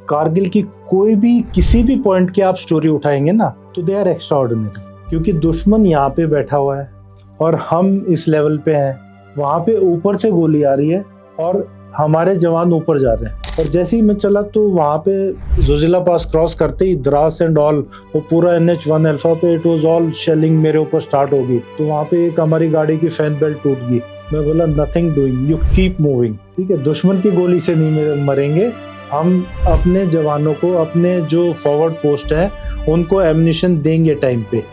कारगिल की कोई भी किसी भी पॉइंट की आप स्टोरी उठाएंगे ना तो दे आर एक्स्ट्रा ऑर्डिनरी, क्योंकि दुश्मन यहाँ पे बैठा हुआ है और हम इस लेवल पे हैं। वहाँ पे ऊपर से गोली आ रही है और हमारे जवान ऊपर जा रहे हैं। और जैसे ही मैं चला तो वहाँ पे जोजिला पास क्रॉस करते ही द्रास एंड ऑल वो पूरा NH1 अल्फा पे इट वाज ऑल शेलिंग मेरे ऊपर स्टार्ट होगी। तो वहाँ पे एक हमारी गाड़ी की फैन बेल्ट टूट गई। मैं बोला nothing doing, you keep moving. ठीक है, दुश्मन की गोली से नहीं मरेंगे हम, अपने जवानों को, अपने जो फॉरवर्ड पोस्ट है उनको एम्युनिशन देंगे टाइम पे।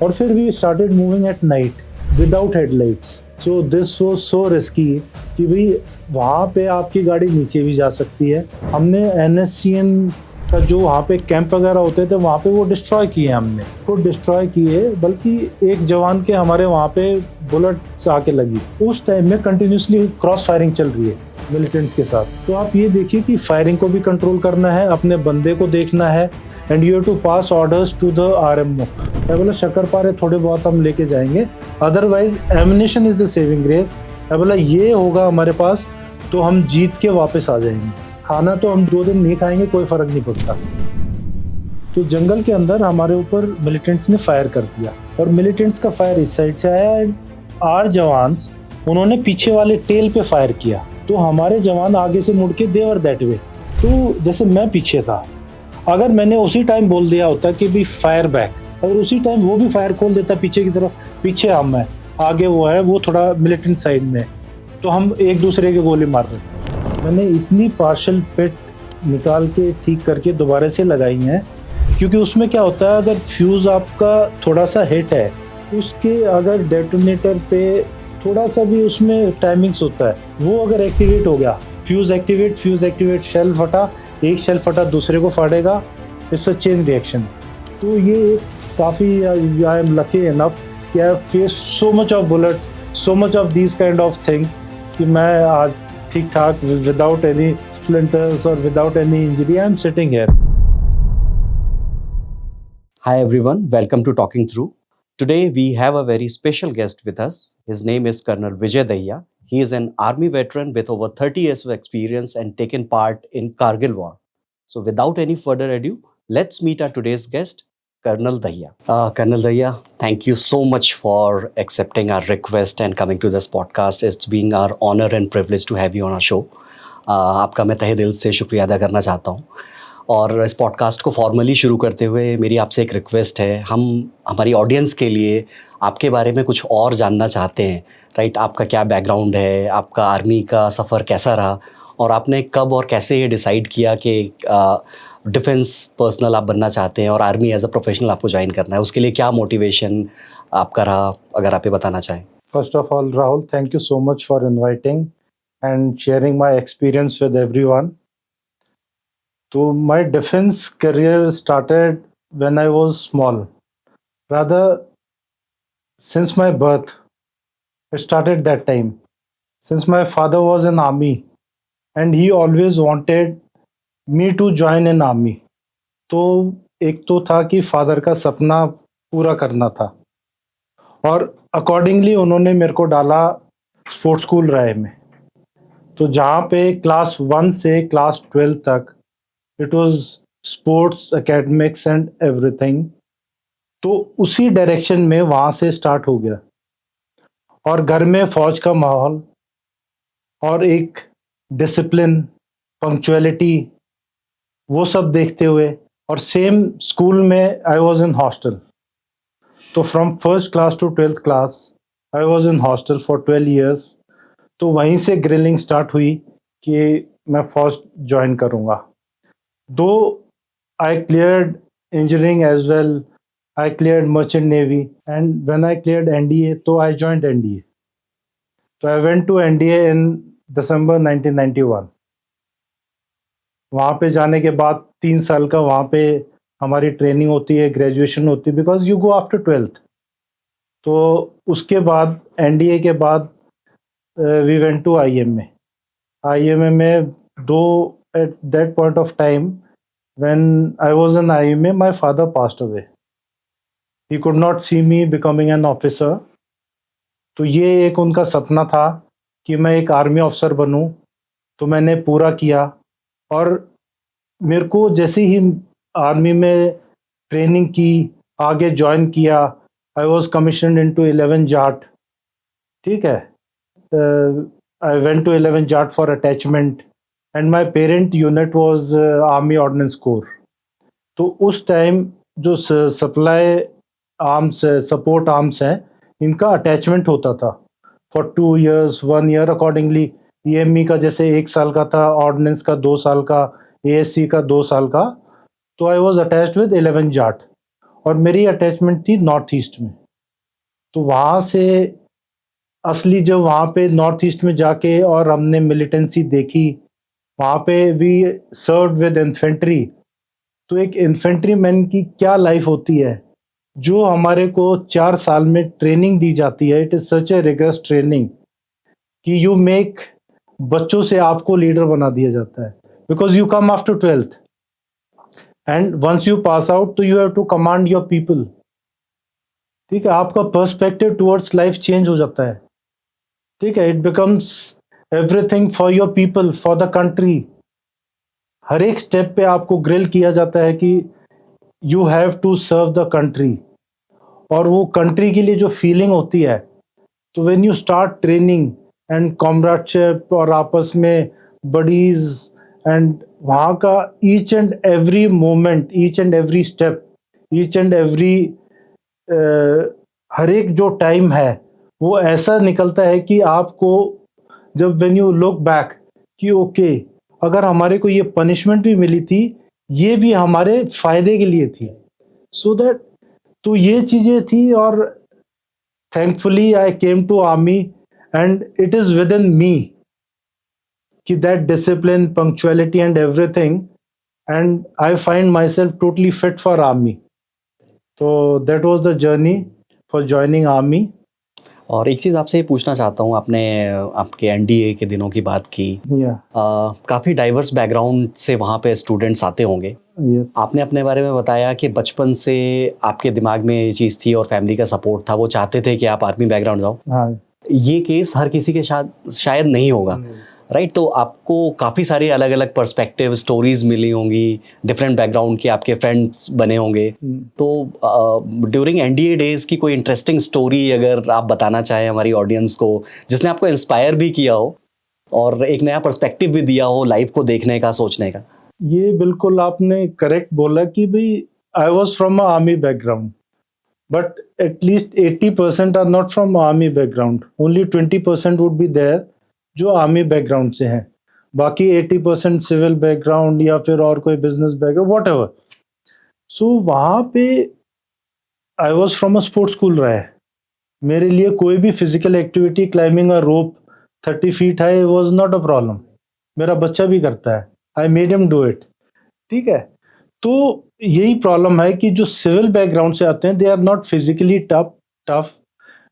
और फिर we started moving at night without headlights. So this was so risky कि भाई वहाँ पे आपकी गाड़ी नीचे भी जा सकती है। हमने NSCN का जो वहाँ पे कैंप वगैरह होते थे वहाँ पे वो डिस्ट्रॉय किए, हमने वो डिस्ट्रॉय किए, बल्कि एक जवान के हमारे वहाँ पे बुलेट्स आके लगी। उस टाइम में कंटिन्यूसली क्रॉस फायरिंग चल रही है मिलिटेंट्स के साथ। तो आप ये देखिए कि फायरिंग को भी कंट्रोल करना है, अपने बंदे को देखना है, and you have to pass orders to the RMO। मैं बोला शक्करपारे थोड़े बहुत हम लेके जाएंगे, otherwise ammunition is the saving grace. मैं बोला ये होगा हमारे पास तो हम जीत के वापस आ जाएंगे। खाना तो हम 2 दिन नहीं खाएंगे, कोई फर्क नहीं पड़ता। तो जंगल के अंदर हमारे ऊपर मिलिटेंट्स ने फायर कर दिया और मिलिटेंट्स का फायर इस साइड से आया एंड आर जवान्स उन्होंने पीछे वाले टेल पे फायर किया। तो हमारे जवान आगे से मुड़ के देवर दैट वे। तो जैसे मैं पीछे था, अगर मैंने उसी टाइम बोल दिया होता कि भी फायर बैक, अगर उसी टाइम वो भी फायर खोल देता पीछे की तरफ, पीछे हम है, आगे वो है, वो थोड़ा मिलिटेंट साइड में, तो हम एक दूसरे के गोली मार रहे। मैंने इतनी पार्शल पिट निकाल के ठीक करके दोबारा से लगाई हैं, क्योंकि उसमें क्या होता है अगर फ्यूज़ आपका थोड़ा सा हिट है, उसके अगर डेटोनेटर पे थोड़ा सा भी उसमें टाइमिंग्स होता है, वो अगर एक्टिवेट हो गया, फ्यूज़ एक्टिवेट, शेल फटा, एक शेल फटा दूसरे को फाड़ेगा, इट्स अ चेन रिएक्शन। तो ये काफ़ी आई एम लकी इनफ कि I face so much of bullets, so much of these kind of things कि मैं आज ठीक ठाक विदाउट एनी स्प्लिंटर्स और without any injury I am sitting here. Hi everyone, welcome to Talking Through. Today we have a very special guest with us. His name is Colonel Vijay Dahiya. He is an army veteran with over 30 years of experience and taken part in Kargil war. So without any further ado, let's meet our today's guest, Colonel Dahiya. Colonel Dahiya, thank you so much for accepting our request and coming to this podcast. It's being our honor and privilege to have you on our show. आपका मैं तहे दिल से शुक्रिया अदा करना चाहता हूँ। और इस पॉडकास्ट को फॉर्मली शुरू करते हुए मेरी आपसे एक रिक्वेस्ट है, हम हमारी ऑडियंस के लिए आपके बारे में कुछ और जानना चाहते हैं। राइट, आपका क्या बैकग्राउंड है, आपका आर्मी का सफ़र कैसा रहा और आपने कब और कैसे ये डिसाइड किया कि डिफेंस पर्सनल आप बनना चाहते हैं और आर्मी एज अ प्रोफेशनल आपको ज्वाइन करना है, उसके लिए क्या मोटिवेशन आपका रहा, अगर आप ये बताना चाहें। First of all Rahul, thank you so much for inviting and sharing my experience with everyone. So my defense career started when I was small. Rather, since my birth, it started that time. Since my father was in army and he always wanted me to join an army. तो एक तो था कि father का सपना पूरा करना था और अकॉर्डिंगली उन्होंने मेरे को डाला स्पोर्ट्स स्कूल राय में। तो जहाँ पे क्लास 1 से क्लास 12 तक it was sports, academics and everything. तो उसी डायरेक्शन में वहाँ से स्टार्ट हो गया और घर में फौज का माहौल और एक डिसिप्लिन, पंक्चुअलिटी, वो सब देखते हुए, और सेम स्कूल में आई वाज इन हॉस्टल। तो from first class to 12th class I was in hostel for 12 years। तो वहीं से ग्रिलिंग स्टार्ट हुई कि मैं फौज ज्वाइन करूँगा। Though I cleared engineering as well, I cleared merchant navy, and when I cleared NDA, so I joined NDA. So I went to NDA in December 1991. वहाँ पे जाने के बाद 3 साल का वहाँ पे हमारी ट्रेनिंग होती है, ग्रेजुएशन होती है, because you go after 12th। तो उसके बाद NDA के बाद we went to IMA। IMA में at that point of time when I was in IMA, my father passed away. He could not see me becoming an officer. तो ये एक उनका सपना था कि मैं एक आर्मी ऑफिसर बनूं, तो मैंने पूरा किया। और मेरे को जैसे ही आर्मी में ट्रेनिंग की, आगे ज्वाइन किया, I was commission into 11 Jat, ठीक है। I went to 11 Jat for attachment and my parent unit was army ordnance corps. तो उस टाइम जो सप्लाई आर्म्स, सपोर्ट आर्म्स हैं, इनका अटैचमेंट होता था for 2 years, 1 year accordingly. EME का जैसे 1 साल का था, ऑर्डिनेंस का 2 साल का, एएससी का 2 साल का। तो I was attached with 11 Jat और मेरी अटैचमेंट थी नॉर्थ ईस्ट में। तो वहाँ से असली जब वहाँ पे नॉर्थ ईस्ट में जाके और हमने मिलिटेंसी देखी, वहाँ पे वी सर्व विद इन्फेंट्री। तो एक इन्फेंट्री मैन की क्या लाइफ होती है, जो हमारे को 4 साल में ट्रेनिंग दी जाती है। It is such a rigorous training कि यू मेक, बच्चों से आपको लीडर बना दिया जाता है, because you come after 12th and once you pass out तो you have to command your people. ठीक है, आपका पर्सपेक्टिव टुवर्ड्स लाइफ चेंज हो जाता है। ठीक है, it becomes everything for your people, for the country. हर एक स्टेप पे आपको ग्रिल किया जाता है कि you have to serve the country. और वो कंट्री के लिए जो फीलिंग होती है, तो when you start training and comradeship और आपस में बडीज, एंड वहाँ का each and every moment, each and every step, each and every हर एक जो टाइम है वो ऐसा निकलता है कि आपको जब व्हेन यू लुक बैक कि ओके, अगर हमारे को ये पनिशमेंट भी मिली थी, ये भी हमारे फायदे के लिए थी। सो दैट, तो ये चीजें थी। और thankfully I came to army and it is within me कि that discipline, punctuality and everything, and I find myself totally fit for army. तो that was the journey for joining army. और एक चीज़ आपसे ये पूछना चाहता हूँ, आपने आपके एनडीए के दिनों की बात की। काफ़ी डाइवर्स बैकग्राउंड से वहाँ पे स्टूडेंट्स आते होंगे। Yes. आपने अपने बारे में बताया कि बचपन से आपके दिमाग में ये चीज़ थी और फैमिली का सपोर्ट था, वो चाहते थे कि आप आर्मी बैकग्राउंड जाओ। हाँ, ये केस हर किसी के शायद नहीं होगा, राइट? तो आपको काफ़ी सारी अलग अलग पर्सपेक्टिव स्टोरीज मिली होंगी, डिफरेंट बैकग्राउंड के आपके फ्रेंड्स बने होंगे। तो ड्यूरिंग एनडीए डेज की कोई इंटरेस्टिंग स्टोरी अगर आप बताना चाहें हमारी ऑडियंस को, जिसने आपको इंस्पायर भी किया हो और एक नया पर्सपेक्टिव भी दिया हो लाइफ को देखने का, सोचने का। ये बिल्कुल आपने करेक्ट बोला कि भाई I was from a army background, but at least 80% are not from army background. Only 20% would be there जो आर्मी बैकग्राउंड से हैं। बाकी 80% सिविल बैकग्राउंड या फिर और कोई बिजनेस बैकग्राउंड, वॉट एवर। सो वहाँ पे I was from a sports school रहा है। मेरे लिए कोई भी physical activity, climbing a rope 30 feet high was not a problem. मेरा बच्चा भी करता है, I made him do it. ठीक है, तो यही प्रॉब्लम है कि जो सिविल बैकग्राउंड से आते हैं, they are not physically tough,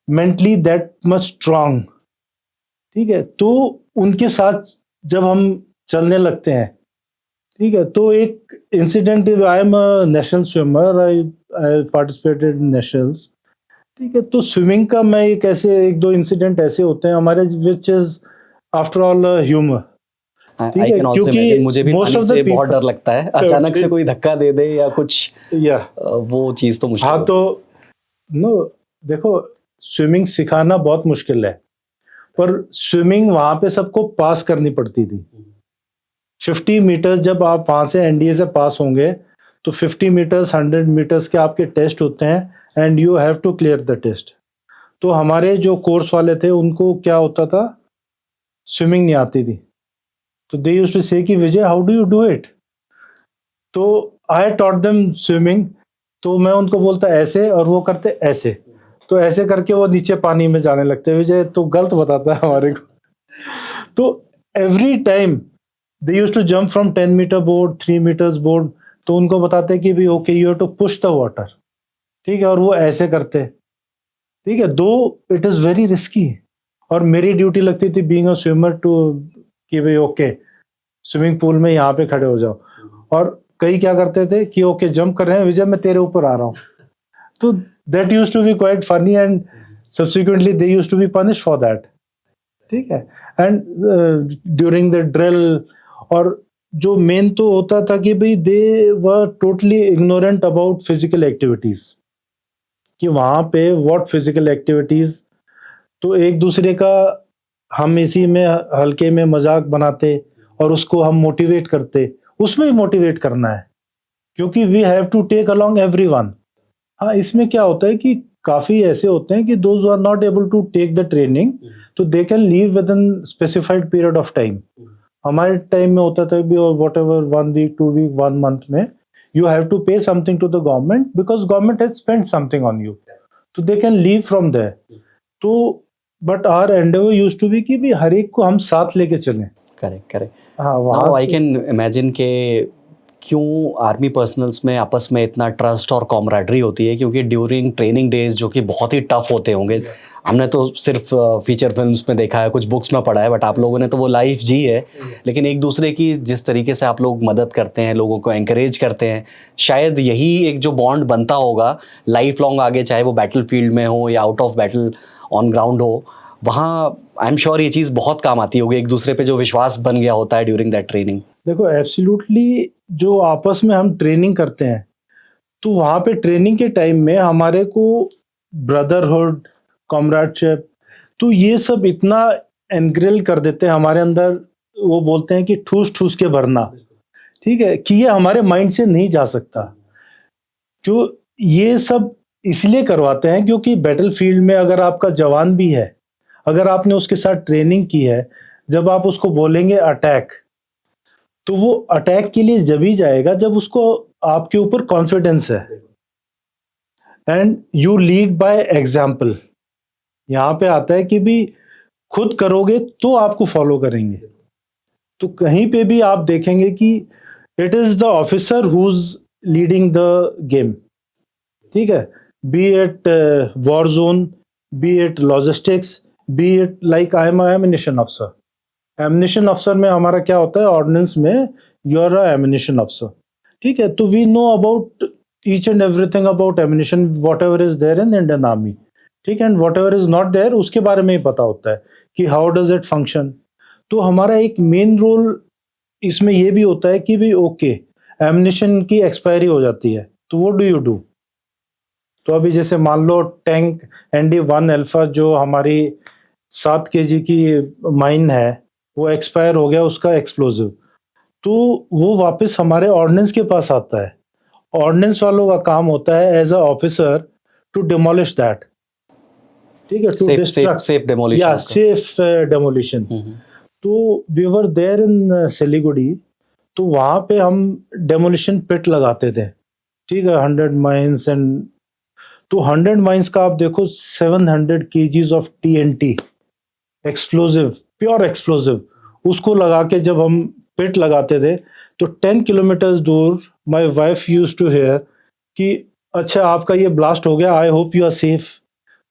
mentally that much strong. ठीक है, तो उनके साथ जब हम चलने लगते हैं, ठीक है, तो एक incident, I am a national swimmer, I participated in nationals. ठीक है, तो स्विमिंग का मैं एक दो इंसिडेंट ऐसे होते हैं हमारे, which is after all humour. ठीक है, क्योंकि मुझे भी पानी से बहुत डर लगता है, अचानक से कोई धक्का दे दे या कुछ, या वो चीज तो मुश्किल। हाँ, तो नो, देखो, स्विमिंग सिखाना बहुत मुश्किल है, पर स्विमिंग वहां पे सबको पास करनी पड़ती थी। 50 मीटर जब आप वहां से एनडीए से पास होंगे, तो 50 मीटर्स, 100 मीटर्स के आपके टेस्ट होते हैं and you have to clear the test. तो हमारे जो कोर्स वाले थे, उनको क्या होता था, स्विमिंग नहीं आती थी, तो दे यूज्ड टू से कि Vijay, how do you do it? तो आई टॉट देम स्विमिंग। तो मैं उनको बोलता ऐसे और वो करते ऐसे, तो ऐसे करके वो नीचे पानी में जाने लगते। विजय तो गलत बताता है हमारे को। तो every time they used to jump from 10 metre board, 3 metres board, तो उनको बताते कि भी okay, you have to push the water. ठीक है, और वो ऐसे करते। ठीक है, दो इट इज वेरी रिस्की, और मेरी ड्यूटी लगती थी बीइंग अ स्विमर टू कि भाई ओके, स्विमिंग पूल में यहाँ पे खड़े हो जाओ। और कई क्या करते थे कि ओके, जंप कर रहे हैं विजय, मैं तेरे ऊपर आ रहा हूँ। तो that used to be quite funny and subsequently they used to be punished for that. ठीक है, एंड ड्यूरिंग द ड्रिल, और जो मेन तो होता था कि भाई they were totally ignorant about physical activities, कि वहां पे व्हाट फिजिकल एक्टिविटीज, तो एक दूसरे का हम इसी में हल्के में मजाक बनाते और उसको हम मोटिवेट करते, उसमें भी मोटिवेट करना है क्योंकि we have to take along everyone. हाँ, इसमें क्या होता है कि काफी ऐसे होते हैं कि those are not able to take the training, तो they can leave within specified period of time. हमारे टाइम में होता था भी और whatever 1 week 2 week 1 month में you have to pay something to the government because government has spent something on you, तो they can leave from there. तो but our endeavour used to be कि भी हर एक को हम साथ लेके चलें। Correct correct. हाँ, नाउ वहां आई से कैन इमेजिन के क्यों आर्मी पर्सनल्स में आपस में इतना ट्रस्ट और कॉमराडरी होती है, क्योंकि ड्यूरिंग ट्रेनिंग डेज जो कि बहुत ही टफ होते होंगे, हमने तो सिर्फ फीचर फिल्म्स में देखा है, कुछ बुक्स में पढ़ा है, बट आप लोगों ने तो वो लाइफ जी है। लेकिन एक दूसरे की जिस तरीके से आप लोग मदद करते हैं, लोगों को एंकरेज करते हैं, शायद यही एक जो बॉन्ड बनता होगा लाइफ लॉन्ग आगे, चाहे वो बैटल फील्ड में हो या out of battle on ground हो, वहाँ आई एम श्योर ये चीज़ बहुत काम आती होगी, एक दूसरे पे जो विश्वास बन गया होता है ड्यूरिंग दैट ट्रेनिंग। देखो एब्सोल्युटली, जो आपस में हम ट्रेनिंग करते हैं तो वहां पे ट्रेनिंग के टाइम में हमारे को ब्रदरहुड, कॉमरेडशिप, तो ये सब इतना एनग्रिल कर देते हैं हमारे अंदर, वो बोलते हैं कि ठूस ठूस के भरना, ठीक है, कि ये हमारे माइंड से नहीं जा सकता। क्यों ये सब इसलिए करवाते हैं क्योंकि बैटल फील्ड में अगर आपका जवान भी है, अगर आपने उसके साथ ट्रेनिंग की है, जब आप उसको बोलेंगे अटैक, तो वो अटैक के लिए जब ही जाएगा जब उसको आपके ऊपर कॉन्फिडेंस है। And you lead by example, यहाँ पे आता है कि भी खुद करोगे तो आपको फॉलो करेंगे। तो कहीं पे भी आप देखेंगे कि it is the officer who is leading the game, ठीक है, be it war zone, be it logistics, be it like I am ammunition अफसर। एमिनिशन अफसर में हमारा क्या होता है, ऑर्डिनेंस में यू आर अ एमिनिशन अफसर, ठीक है, तो we know about each and everything about ammunition, whatever is there in Indian army, ठीक है, and whatever is not there उसके बारे में ही पता होता है कि हाउ डज इट फंक्शन। तो हमारा एक मेन रोल इसमें ये भी होता है कि भी ओके, एमिनिशन की एक्सपायरी हो जाती है तो वो डू यू डू। तो अभी जैसे मान लो टैंक ND1 अल्फा जो हमारी 7 kg की माइन है वो एक्सपायर हो गया, उसका एक्सप्लोजिव, तो वो वापस हमारे ऑर्डिनेंस के पास आता है। ऑर्डिनेंस वालों का काम होता है as a officer to demolish that, ठीक है, to safe destruct, safe demolition या उसका। Safe demolition. तो we were there in Siliguri, तो वहां पे हम डेमोलिशन पिट लगाते थे, ठीक है, 100 माइंस एंड, तो 100 माइंस का आप देखो 700 kgs of TNT explosive, pure explosive, उसको लगा के जब हम पिट लगाते थे तो 10 किलोमीटर दूर my wife used to hear कि अच्छा आपका ये ब्लास्ट हो गया, I hope you are safe.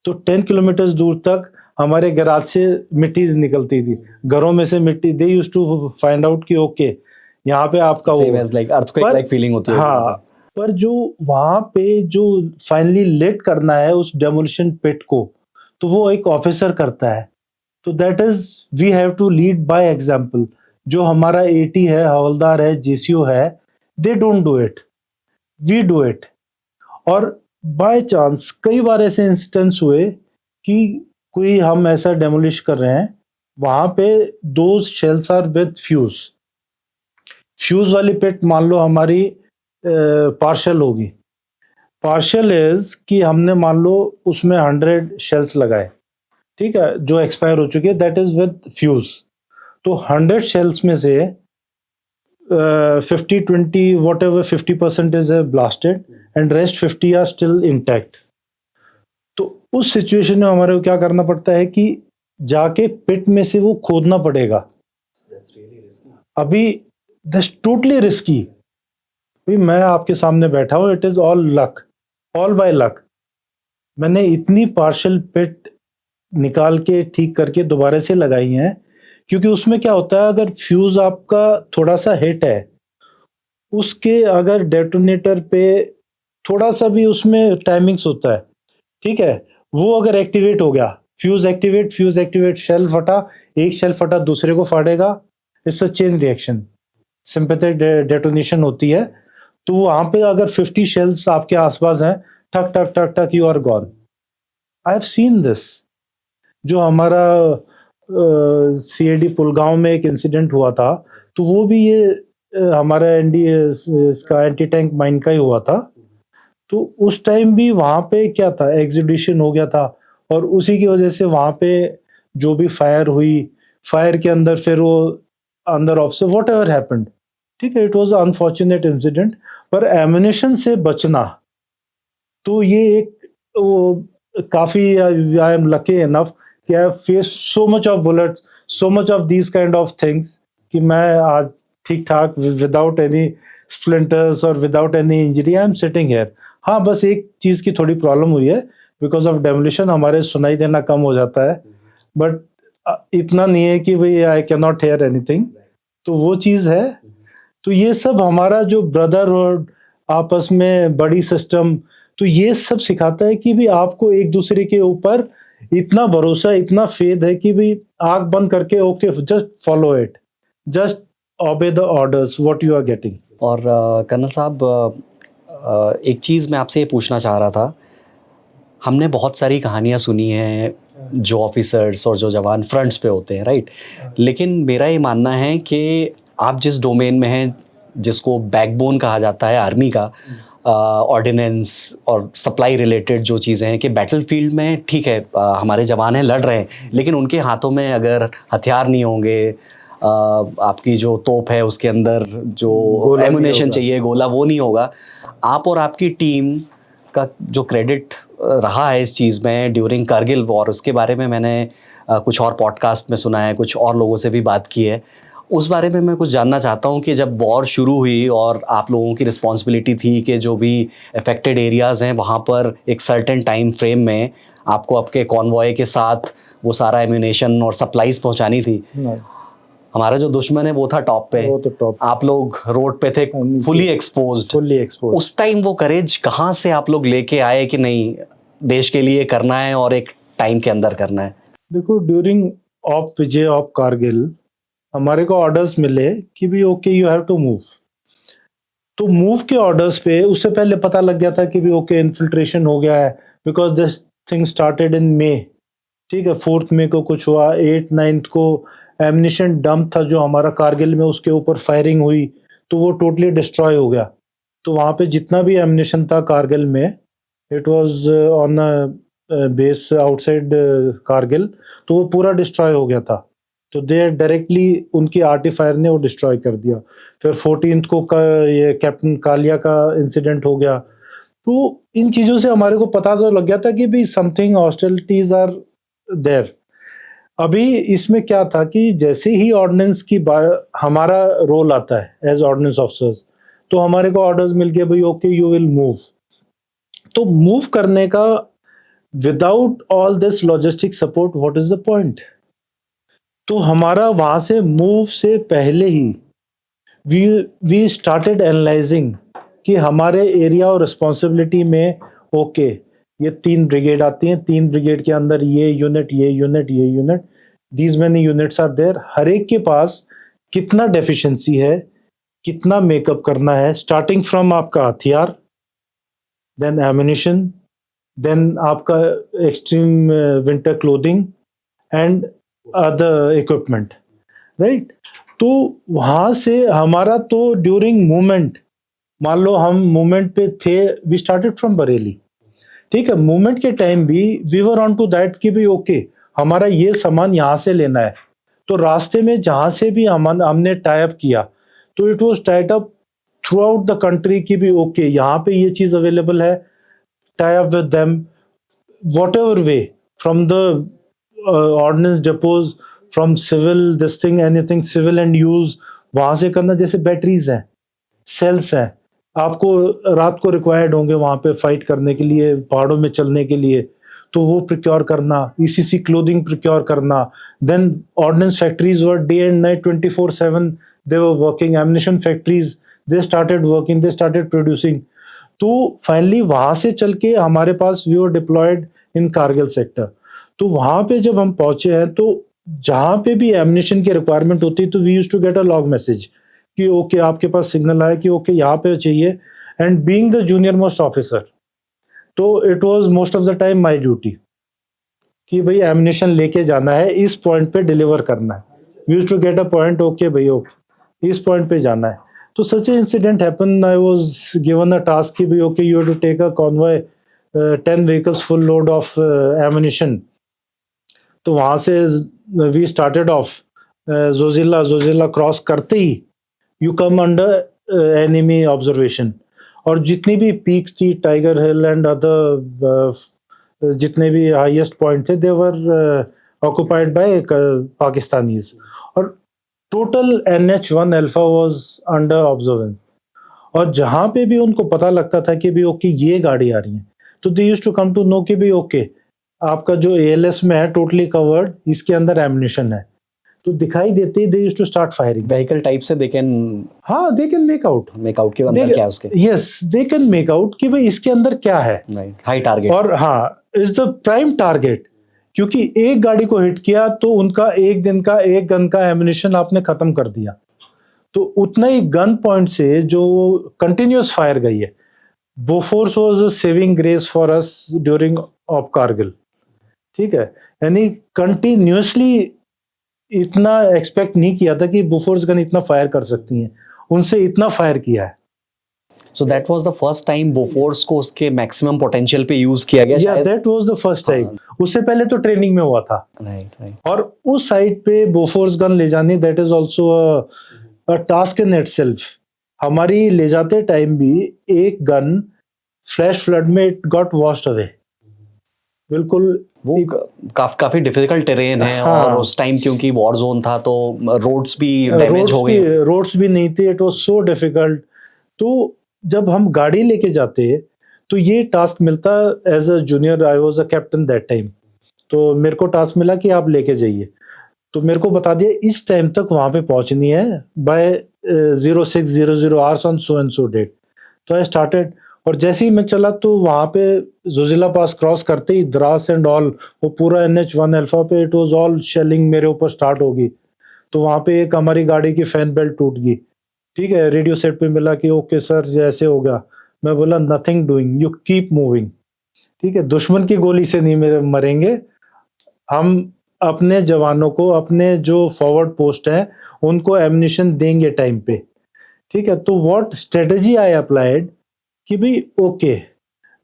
तो 10 किलोमीटर दूर तक हमारे गैराज से मिट्टी निकलती थी, घरों में से मिट्टी, they used to find out कि ओके यहाँ पे आपका सेम वो, एज लाइक अर्थक्वेक पर लाइक फीलिंग होती है वहाँ हाँ, पे। पर जो वहां पे जो फाइनली लेट करना है उस डेमोलिशन पिट को, तो वो एक ऑफिसर करता है। तो that is we have to lead by example. जो हमारा AT है, हवलदार है, JCO है, they don't do it, we do it. और बाय चांस कई बार ऐसे इंस्टेंस हुए कि कोई हम ऐसा डेमोलिश कर रहे हैं, वहां पे those shells are with fuse, fuse वाली पिट मान लो हमारी पार्शल होगी। पार्शल इज कि हमने मान लो उसमें 100 शेल्स लगाए, ठीक है, जो एक्सपायर हो चुके, दैट इज विद फ्यूज। तो 100 शेल्स में से 50-20 whatever 50% is blasted and rest 50 are still intact. तो उस सिचुएशन में हमारे को क्या करना पड़ता है कि जाके पिट में से वो खोदना पड़ेगा। अभी दैट्स टोटली रिस्की, मैं आपके सामने बैठा हूं, it is all luck, all by luck. मैंने इतनी पार्शियल पिट निकाल के ठीक करके दोबारा से लगाई हैं, क्योंकि उसमें क्या होता है, अगर फ्यूज आपका थोड़ा सा हिट है, उसके अगर डेटोनेटर पे थोड़ा सा भी उसमें टाइमिंग्स होता है, ठीक है, वो अगर एक्टिवेट हो गया, फ्यूज एक्टिवेट, शेल फटा, एक शेल फटा दूसरे को फाड़ेगा, it's a chain reaction. Sympathetic detonation होती है, तो वहां पे अगर 50 शेल्स आपके आसपास हैं, ठक ठक ठक ठक, you are gone. I have seen this. जो हमारा सीएडी पुलगांव में एक इंसिडेंट हुआ था, तो वो भी ये हमारा इसका एंटी टैंक माइन का ही हुआ था। तो उस टाइम भी वहां पे क्या था, एग्जीक्यूशन हो गया था, और उसी की वजह से वहां पे जो भी फायर हुई, फायर के अंदर फिर वो अंदर ऑफ से वॉट एवर हैपेंड, ठीक है, इट वॉज अनफॉर्चुनेट इंसिडेंट। पर एम्यूनेशन से बचना, तो ये एक वो काफी, आई एम लकी इनफ कि I face so much of bullets, so much of these kind of things, कि मैं आज ठीक ठाक विदाउट एनी स्प्लिंटर्स और without any injury I am sitting here. हाँ, बस एक चीज की थोड़ी प्रॉब्लम हुई है, बिकॉज ऑफ डेमोलिशन हमारे सुनाई देना कम हो जाता है, बट इतना नहीं है कि भाई I can not hear anything, तो वो चीज है। तो ये सब हमारा जो ब्रदरहुड, आपस में बड़ी सिस्टम, तो ये सब सिखाता है कि भी आपको एक दूसरे के ऊपर इतना भरोसा, इतना फेथ है कि भी आंख बंद करके okay, just follow it, just obey the orders what you are getting. और कर्नल साहब, एक चीज़ मैं आपसे ये पूछना चाह रहा था, हमने बहुत सारी कहानियाँ सुनी हैं जो ऑफिसर्स और जो जवान फ्रंट्स पे होते हैं, राइट, लेकिन मेरा ये मानना है कि आप जिस डोमेन में हैं, जिसको बैकबोन कहा जाता है आर्मी का, ऑर्डिनेंस और सप्लाई रिलेटेड जो चीज़ें हैं, कि बैटलफील्ड में ठीक है हमारे जवान हैं, लड़ रहे हैं, लेकिन उनके हाथों में अगर हथियार नहीं होंगे, आपकी जो तोप है उसके अंदर जो एमुनेशन चाहिए, गोला, वो नहीं होगा, आप और आपकी टीम का जो क्रेडिट रहा है इस चीज़ में ड्यूरिंग कारगिल वॉर, उसके बारे में मैंने कुछ और पॉडकास्ट में सुना है, कुछ और लोगों से भी बात की है। उस बारे में मैं कुछ जानना चाहता हूँ कि जब वॉर शुरू हुई और आप लोगों की रिस्पॉन्सिबिलिटी थी कि जो भी अफेक्टेड एरियाज़ हैं वहाँ पर एक सर्टेन टाइम फ्रेम में आपको आपके कॉन्वॉय के साथ वो सारा एम्यूनेशन और सप्लाईज पहुँचानी थी। हमारा जो दुश्मन है वो था टॉप पे, वो तो टॉप, आप लोग रोड पे थे, फुली एक्सपोज्ड। उस टाइम वो करेज कहाँ से आप लोग लेके आए कि नहीं, देश के लिए करना है और एक टाइम के अंदर करना है? देखो, during of Vijay of Kargil हमारे को ऑर्डर्स मिले कि भी okay you have to move. तो मूव के ऑर्डर्स पे उससे पहले पता लग गया था कि भी ओके इन्फिल्ट्रेशन हो गया है, because this thing started in May, ठीक है, 4 मई को कुछ हुआ, 8-9 को एम्यूनिशन डंप था जो हमारा कारगिल में, उसके ऊपर फायरिंग हुई, तो वो टोटली डिस्ट्रॉय हो गया। तो वहाँ पे जितना भी एम्यूनिशन था कारगिल में, it was on base outside Kargil, तो वो पूरा डिस्ट्रॉय हो गया था। तो दे डायरेक्टली उनकी आर्टी फायर ने वो डिस्ट्रॉय कर दिया। फिर 14 को ये कैप्टन कालिया का इंसिडेंट हो गया। तो इन चीज़ों से हमारे को पता तो लग गया था कि भी समथिंग हॉस्टिलिटीज आर देयर। अभी इसमें क्या था कि जैसे ही ऑर्डिनेंस की हमारा रोल आता है एज ऑर्डिनेंस ऑफिसर्स, तो हमारे को ऑर्डर्स मिल गए भाई ओके यू विल मूव। तो मूव करने का without all this logistic support what is the point. तो हमारा वहां से मूव से पहले ही वी स्टार्टेड एनालाइजिंग कि हमारे एरिया और रिस्पॉन्सिबिलिटी में ओके ये 3 ब्रिगेड आती हैं, 3 ब्रिगेड के अंदर ये यूनिट, ये यूनिट, ये unit, these many units are there. हर एक के पास कितना डेफिशिएंसी है, कितना मेकअप करना है, स्टार्टिंग फ्रॉम आपका हथियार, देन एम्यूनिशन, देन आपका extreme winter clothing and other equipment, right. तो वहां से हमारा तो ड्यूरिंग मूवमेंट, मान लो हम मूवमेंट पे थे, वी स्टार्टेड फ्रॉम बरेली, ठीक है, मूवमेंट के टाइम भी we were on to that कि भी ओके हमारा ये सामान यहाँ से लेना है। तो रास्ते में जहां से भी हमने टाई अप किया, तो it was tied up throughout the country की भी ओके यहाँ पे ये चीज अवेलेबल है, tie up with them whatever way, from the ordnance depots, from civil this thing, anything civil and use, वहां से करना। जैसे बैटरीज हैं, सेल्स हैं, आपको रात को रिक्वायर्ड होंगे वहां पे फाइट करने के लिए, पहाड़ों में चलने के लिए, तो वो प्रिक्योर करना, ईसीसी क्लोथिंग प्रिक्योर करना। Then ordnance factories were day and night 24/7 they were working, ammunition factories they started working, they started producing. तो फाइनली वहां से चल के हमारे पास we were deployed in Kargil sector. तो वहां पे जब हम पहुंचे हैं, तो जहां पे भी एम्यूनिशन की रिक्वायरमेंट होती है, तो we used to get a log message कि ओके आपके पास सिग्नल आया कि ओके यहाँ पे चाहिए, and being the junior most officer, तो it was most of the time my duty कि भाई एमिनेशन लेके जाना है, इस पॉइंट पे डिलीवर करना है। We used to get a point, okay भाई ओके इस पॉइंट पे जाना है। तो such a incident happen, I was given a task कि भाई okay you have to take a convoy 10 vehicles full load of ammunition. तो वहां से we started off Zojila cross करते ही you come under enemy observation, और जितनी भी पीक्स थी, टाइगर हिल एंड अदर जितने भी हाईएस्ट पॉइंट थे, दे वर ऑक्युपाइड बाय पाकिस्तानीज, और total NH1 alpha was under observance. और जहां पे भी उनको पता लगता था कि भी ओके ये गाड़ी आ रही है, तो they used to come to know कि भी ओके आपका जो ALS में है टोटली कवर्ड, इसके अंदर एमिनेशन है, तो दिखाई देते ही they used to start firing. Vehicle type से दे कैन हाँ, दे कैन मेक आउट के अंदर क्या है उसके। Yes, they can make out कि भाई इसके अंदर क्या है, राइट, हाई टारगेट। और हाँ इज द प्राइम टारगेट, क्योंकि एक गाड़ी को हिट किया तो उनका एक दिन का एक गन का एमिनेशन आपने खत्म कर दिया। तो उतना ही गन पॉइंट से जो कंटिन्यूअस फायर गई है, Bofors was a saving grace for us during of Kargil. ठीक है, यानी कंटिन्यूअसली इतना एक्सपेक्ट नहीं किया था कि बोफोर्स गन इतना फायर कर सकती हैं, उनसे इतना फायर किया है। So that was the first time Bofors को उसके मैक्सिमम पोटेंशियल पे यूज किया गया या शायद। That was the first time. उससे पहले तो ट्रेनिंग में हुआ था। राइट। और उस साइड पे बोफोर्स गन ले जानी, that is also a task in itself. हमारी ले जाते टाइम भी एक गन फ्लैश फ्लड में इट गॉट वॉश्ड अवे, बिल्कुल। वो काफी डिफिकल्ट टेरेन है। हाँ, और उस टाइम क्योंकि वॉर जोन था तो रोड्स भी डैमेज हो गए। रोड्स भी नहीं थे, इट वाज सो डिफिकल्ट। तो जब हम गाड़ी लेके जाते तो ये टास्क मिलता, as a junior I was a captain that time, तो मेरे को टास्क मिला कि आप लेके जाइए। तो मेरे को बता दिया इस टाइम तक वहां पे पहुंचनी है by 0600 hours on so and so date. तो आई स्टार्टेड, और जैसे ही मैं चला तो वहां पे जोजिला पास क्रॉस करते ही द्रास एंड ऑल, वो पूरा NH1 अल्फा पे इट वाज ऑल शेलिंग मेरे ऊपर स्टार्ट होगी। तो वहां पे एक हमारी गाड़ी की फैन बेल्ट टूट गई। ठीक है, रेडियो सेट पे मिला कि ओके सर जैसे हो गया। मैं बोला nothing doing, you keep moving. ठीक है, दुश्मन की गोली से नहीं मेरे मरेंगे हम, अपने जवानों को, अपने जो फॉरवर्ड पोस्ट है उनको एमिनिशन देंगे टाइम पे। ठीक है, तो व्हाट स्ट्रेटजी आई अप्लाइड कि भाई okay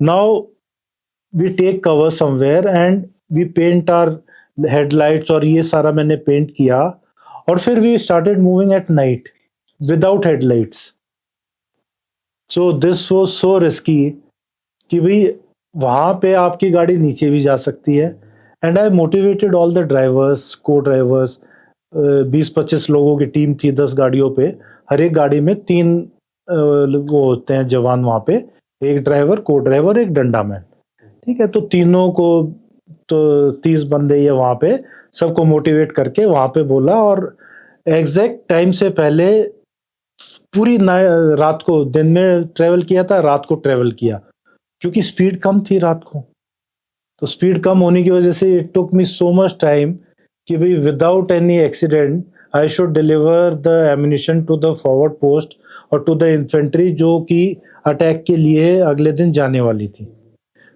now we take cover somewhere and we paint our headlights, और ये सारा मैंने पेंट किया। और फिर we started moving at night without headlights. So this was so risky कि भाई वहां पे आपकी गाड़ी नीचे भी जा सकती है। And I motivated all the drivers, को ड्राइवर्स, 20-25 लोगों की टीम थी 10 गाड़ियों पे। हर एक गाड़ी में 3 वो होते हैं जवान वहां पे, एक ड्राइवर, को ड्राइवर, एक डंडा मैन। ठीक है, तो तीनों को, तो 30 बंदे ये वहां पे सबको मोटिवेट करके वहां पे बोला, और एग्जैक्ट टाइम से पहले पूरी रात को, दिन में ट्रेवल किया था, रात को ट्रेवल किया, क्योंकि स्पीड कम थी रात को। तो स्पीड कम होने की वजह से it took me so much time कि भाई without any accident I should deliver the ammunition to the forward post और टू द इन्फेंट्री जो कि अटैक के लिए अगले दिन जाने वाली थी।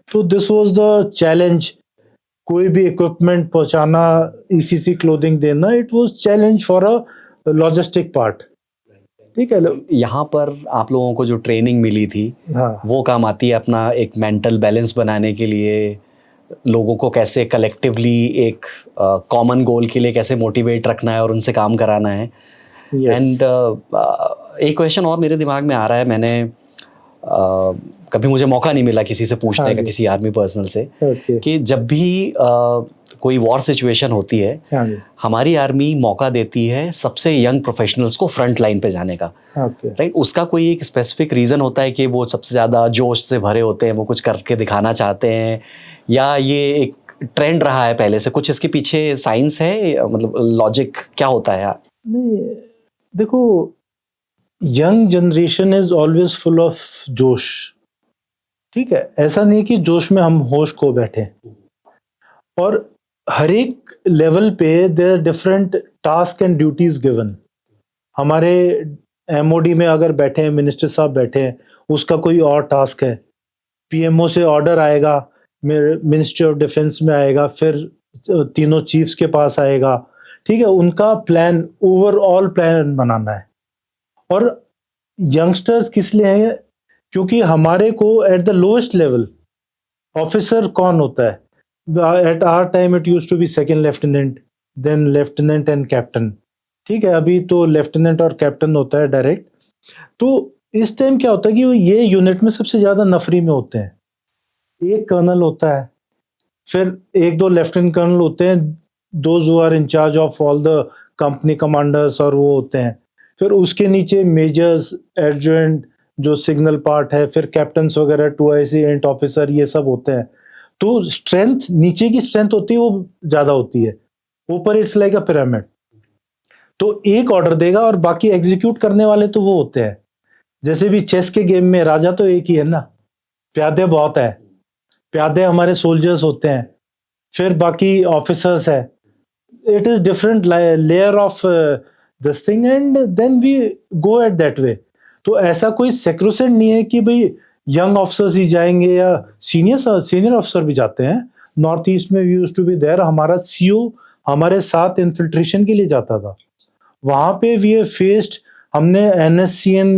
तो दिस वाज द चैलेंज। कोई भी इक्विपमेंट पहुंचाना, ECC क्लोथिंग देना, it was challenge for a logistic part. ठीक है, यहाँ पर आप लोगों को जो ट्रेनिंग मिली थी हाँ, वो काम आती है अपना एक मेंटल बैलेंस बनाने के लिए, लोगों को कैसे कलेक्टिवली एक कॉमन गोल के लिए कैसे मोटिवेट रखना है और उनसे काम कराना है। एंड एक क्वेश्चन और मेरे दिमाग में आ रहा है, मैंने कभी मुझे मौका नहीं मिला किसी से पूछने हाँ का, जी। किसी आर्मी पर्सनल से, ओके, कि जब भी कोई वॉर सिचुएशन होती है, हाँ जी, हमारी आर्मी मौका देती है सबसे यंग प्रोफेशनल्स को फ्रंट लाइन पे जाने का। ओके। राइट, उसका कोई एक स्पेसिफिक रीज़न होता है कि वो सबसे ज़्यादा जोश से भरे होते हैं, वो कुछ करके दिखाना चाहते हैं, या ये एक ट्रेंड रहा है पहले से, कुछ इसके पीछे साइंस है, मतलब लॉजिक क्या होता है? नहीं, देखो, young generation is always full of जोश। ठीक है, ऐसा नहीं कि जोश में हम होश खो बैठे। और हर एक लेवल पे there are different task and duties given. हमारे एमओडी में अगर बैठे हैं, मिनिस्टर साहब बैठे हैं, उसका कोई और टास्क है, पीएमओ से ऑर्डर आएगा, मिनिस्ट्री ऑफ डिफेंस में आएगा, फिर तीनों चीफ्स के पास आएगा, ठीक है, उनका प्लान, ओवरऑल प्लान बनाना है। और यंगस्टर्स किस लिए हैं? क्योंकि हमारे को at the lowest level officer कौन होता है? At our time it used to be second lieutenant, then lieutenant and captain, ठीक है, अभी तो लेफ्टिनेंट और कैप्टन होता है डायरेक्ट। तो इस टाइम क्या होता है कि ये यूनिट में सबसे ज्यादा नफरी में होते हैं। एक कर्नल होता है, फिर एक दो लेफ्टिनेंट कर्नल होते हैं, those who are in charge of all the company commanders, और वो होते हैं, फिर उसके नीचे मेजर्स, एडजुटेंट जो सिग्नल पार्ट है, फिर कैप्टन्स वगैरह, 2IC एंट ऑफिसर, ये सब होते हैं। तो स्ट्रेंथ, नीचे की स्ट्रेंथ होती है वो ज्यादा होती है, ऊपर इट्स लाइक अ पिरामिड। तो एक ऑर्डर देगा और बाकी एग्जीक्यूट करने वाले तो वो होते हैं। जैसे भी चेस के गेम में राजा तो एक ही है ना, प्यादे बहुत है, प्यादे हमारे सोल्जर्स होते हैं, फिर बाकी ऑफिसर्स है। It is different layer of this thing, and then we go at that way. तो ऐसा कोई सेक्रोसेंट नहीं है कि भाई यंग ऑफिसर्स ही जाएंगे या सीनियर ऑफिसर भी जाते हैं। नॉर्थ ईस्ट में we used to be there, हमारा सीओ हमारे साथ इन्फिल्ट्रेशन के लिए जाता था। वहां पे वी हैव फेस्ड, हमने NSCN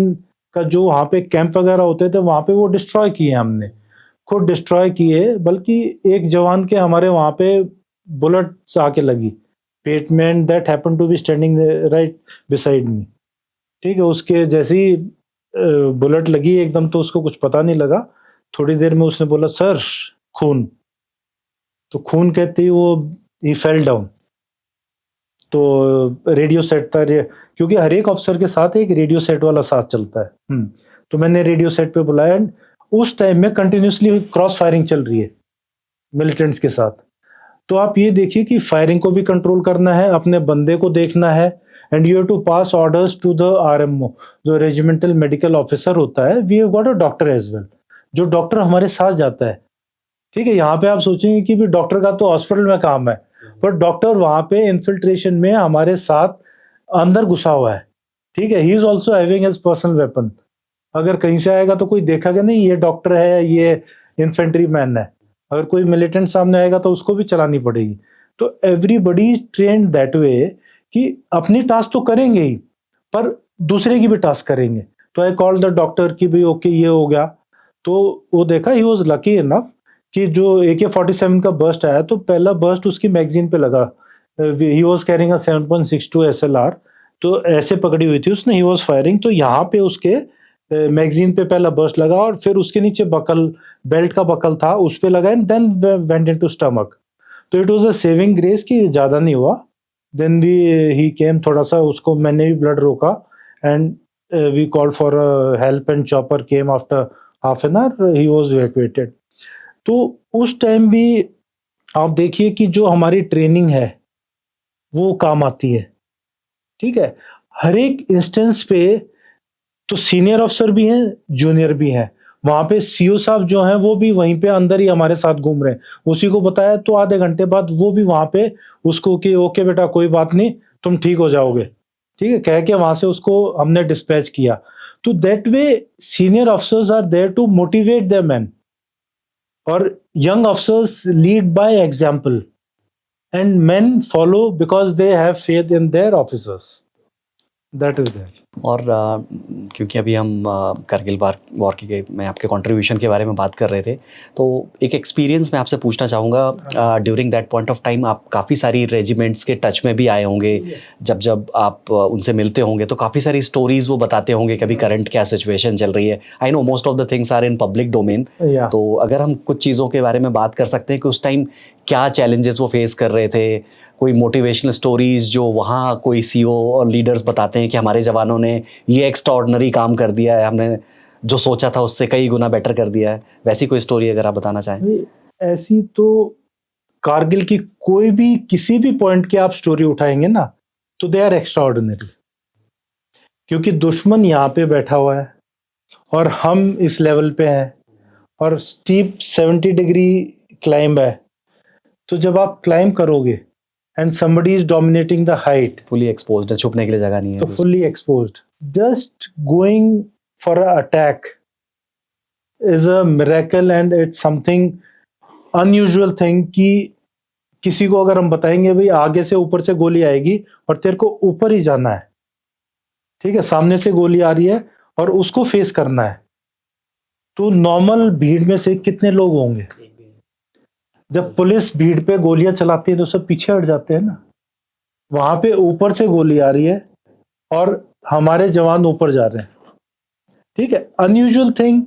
का जो वहां पे कैंप वगैरह होते थे, वहां पे वो डिस्ट्रॉय किए, हमने खुद डिस्ट्रॉय किए। बल्कि एक जवान के हमारे वहां पे बुलेट आके लगी पेट में, and that happen to be standing right beside me, ठीक है। उसके जैसी बुलेट लगी एकदम, तो उसको कुछ पता नहीं लगा। थोड़ी देर में उसने बोला सर खून, तो खून कहते ही वो ही फेल डाउन। तो रेडियो सेट था, क्योंकि हर एक ऑफिसर के साथ एक रेडियो सेट वाला साथ चलता है। तो मैंने रेडियो सेट पे बुलाया, एंड उस टाइम में कंटिन्यूसली क्रॉस फायरिंग चल रही है मिलिटेंट्स के साथ। तो आप ये देखिए कि फायरिंग को भी कंट्रोल करना है, अपने बंदे को देखना है, and you have to pass orders to the RMO, जो रेजिमेंटल मेडिकल ऑफिसर होता है। We have got a doctor as well, जो डॉक्टर हमारे साथ जाता है, ठीक है। यहाँ पे आप सोचेंगे कि भी डॉक्टर का तो हॉस्पिटल में काम है, पर डॉक्टर वहां पे इन्फिल्ट्रेशन में हमारे साथ अंदर घुसा हुआ है, ठीक है। He is also having his personal weapon. अगर कहीं से आएगा तो कोई देखेगा नहीं ये डॉक्टर है, ये इन्फेंट्री मैन है। अगर कोई मिलिटेंट सामने आएगा तो उसको भी चलानी पड़ेगी। तो एवरीबडी ट्रेन्ड दैट वे कि अपनी टास्क तो करेंगे ही, पर दूसरे की भी टास्क करेंगे। तो आई कॉल द डॉक्टर कि भाई ओके ये हो गया। तो वो देखा, ही वॉज लकी इनफ कि जो AK-47 का बर्स्ट आया, तो पहला बर्स्ट उसकी मैगजीन पे लगा। He was carrying a 7.62 SLR, तो ऐसे पकड़ी हुई थी उसने, ही वॉज फायरिंग, तो यहाँ पे उसके मैगजीन पे पहला बर्स्ट लगा, और फिर उसके नीचे बकल, बेल्ट का बकल था, उस पे लगा, and then went into stomach. तो it was a saving grace कि ज्यादा नहीं हुआ। देन ही केम, थोड़ा सा उसको मैंने भी ब्लड रोका, and we called for help, and chopper came after half an hour, he was evacuated. तो उस टाइम भी आप देखिए कि जो हमारी ट्रेनिंग है वो काम आती है, ठीक है। हर एक इंस्टेंस पे तो सीनियर अफसर भी हैं, जूनियर भी हैं। वहां पे CO साहब जो हैं वो भी वहीं पे अंदर ही हमारे साथ घूम रहे हैं। उसी को बताया तो आधे घंटे बाद वो भी वहां पे उसको कि ओके बेटा कोई बात नहीं, तुम ठीक हो जाओगे, ठीक है, कह के वहां से उसको हमने डिस्पैच किया। तो that way senior officers are there to motivate their men, और young officers lead by example, and men follow because they have faith in their officers. That is there. और क्योंकि अभी हम करगिल वॉर के मैं आपके कंट्रीब्यूशन के बारे में बात कर रहे थे, तो एक एक्सपीरियंस मैं आपसे पूछना चाहूँगा। During that point of time आप काफ़ी सारी रेजिमेंट्स के टच में भी आए होंगे। जब आप उनसे मिलते होंगे तो काफ़ी सारी स्टोरीज वो बताते होंगे, कभी करंट क्या सिचुएशन चल रही है। I know most of the things are in public domain, तो अगर हम कुछ चीज़ों के बारे में बात कर सकते हैं कि उस टाइम क्या चैलेंजेस वो फेस कर रहे थे, कोई मोटिवेशनल स्टोरीज जो वहाँ कोई CO और लीडर्स बताते हैं कि हमारे जवानों ने ये एक्स्ट्राऑर्डिनरी काम कर दिया है, हमने जो सोचा था उससे कई गुना बेटर कर दिया है, वैसी कोई स्टोरी अगर आप बताना चाहें। ऐसी तो कारगिल की कोई भी किसी भी पॉइंट की आप स्टोरी उठाएंगे ना, तो दे आर एक्स्ट्राऑर्डिनरी। क्योंकि दुश्मन यहाँ पे बैठा हुआ है और हम इस लेवल पे हैं, और स्टीप 70 डिग्री क्लाइंब है। तो जब आप क्लाइंब करोगे and somebody is dominating the height, fully exposed है, छुपने के लिए जगह नहीं है, तो fully exposed, just going for an attack is a miracle and it's something unusual thing कि किसी को अगर हम बताएंगे भाई आगे से ऊपर से गोली आएगी और तेरे को ऊपर ही जाना है, ठीक है, सामने से गोली आ रही है और उसको फेस करना है, तो नॉर्मल भीड़ में से कितने लोग होंगे? जब पुलिस भीड़ पे गोलियां चलाती है तो सब पीछे हट जाते हैं ना। वहां पे ऊपर से गोली आ रही है और हमारे जवान ऊपर जा रहे हैं, ठीक है। अनयूजुअल थिंग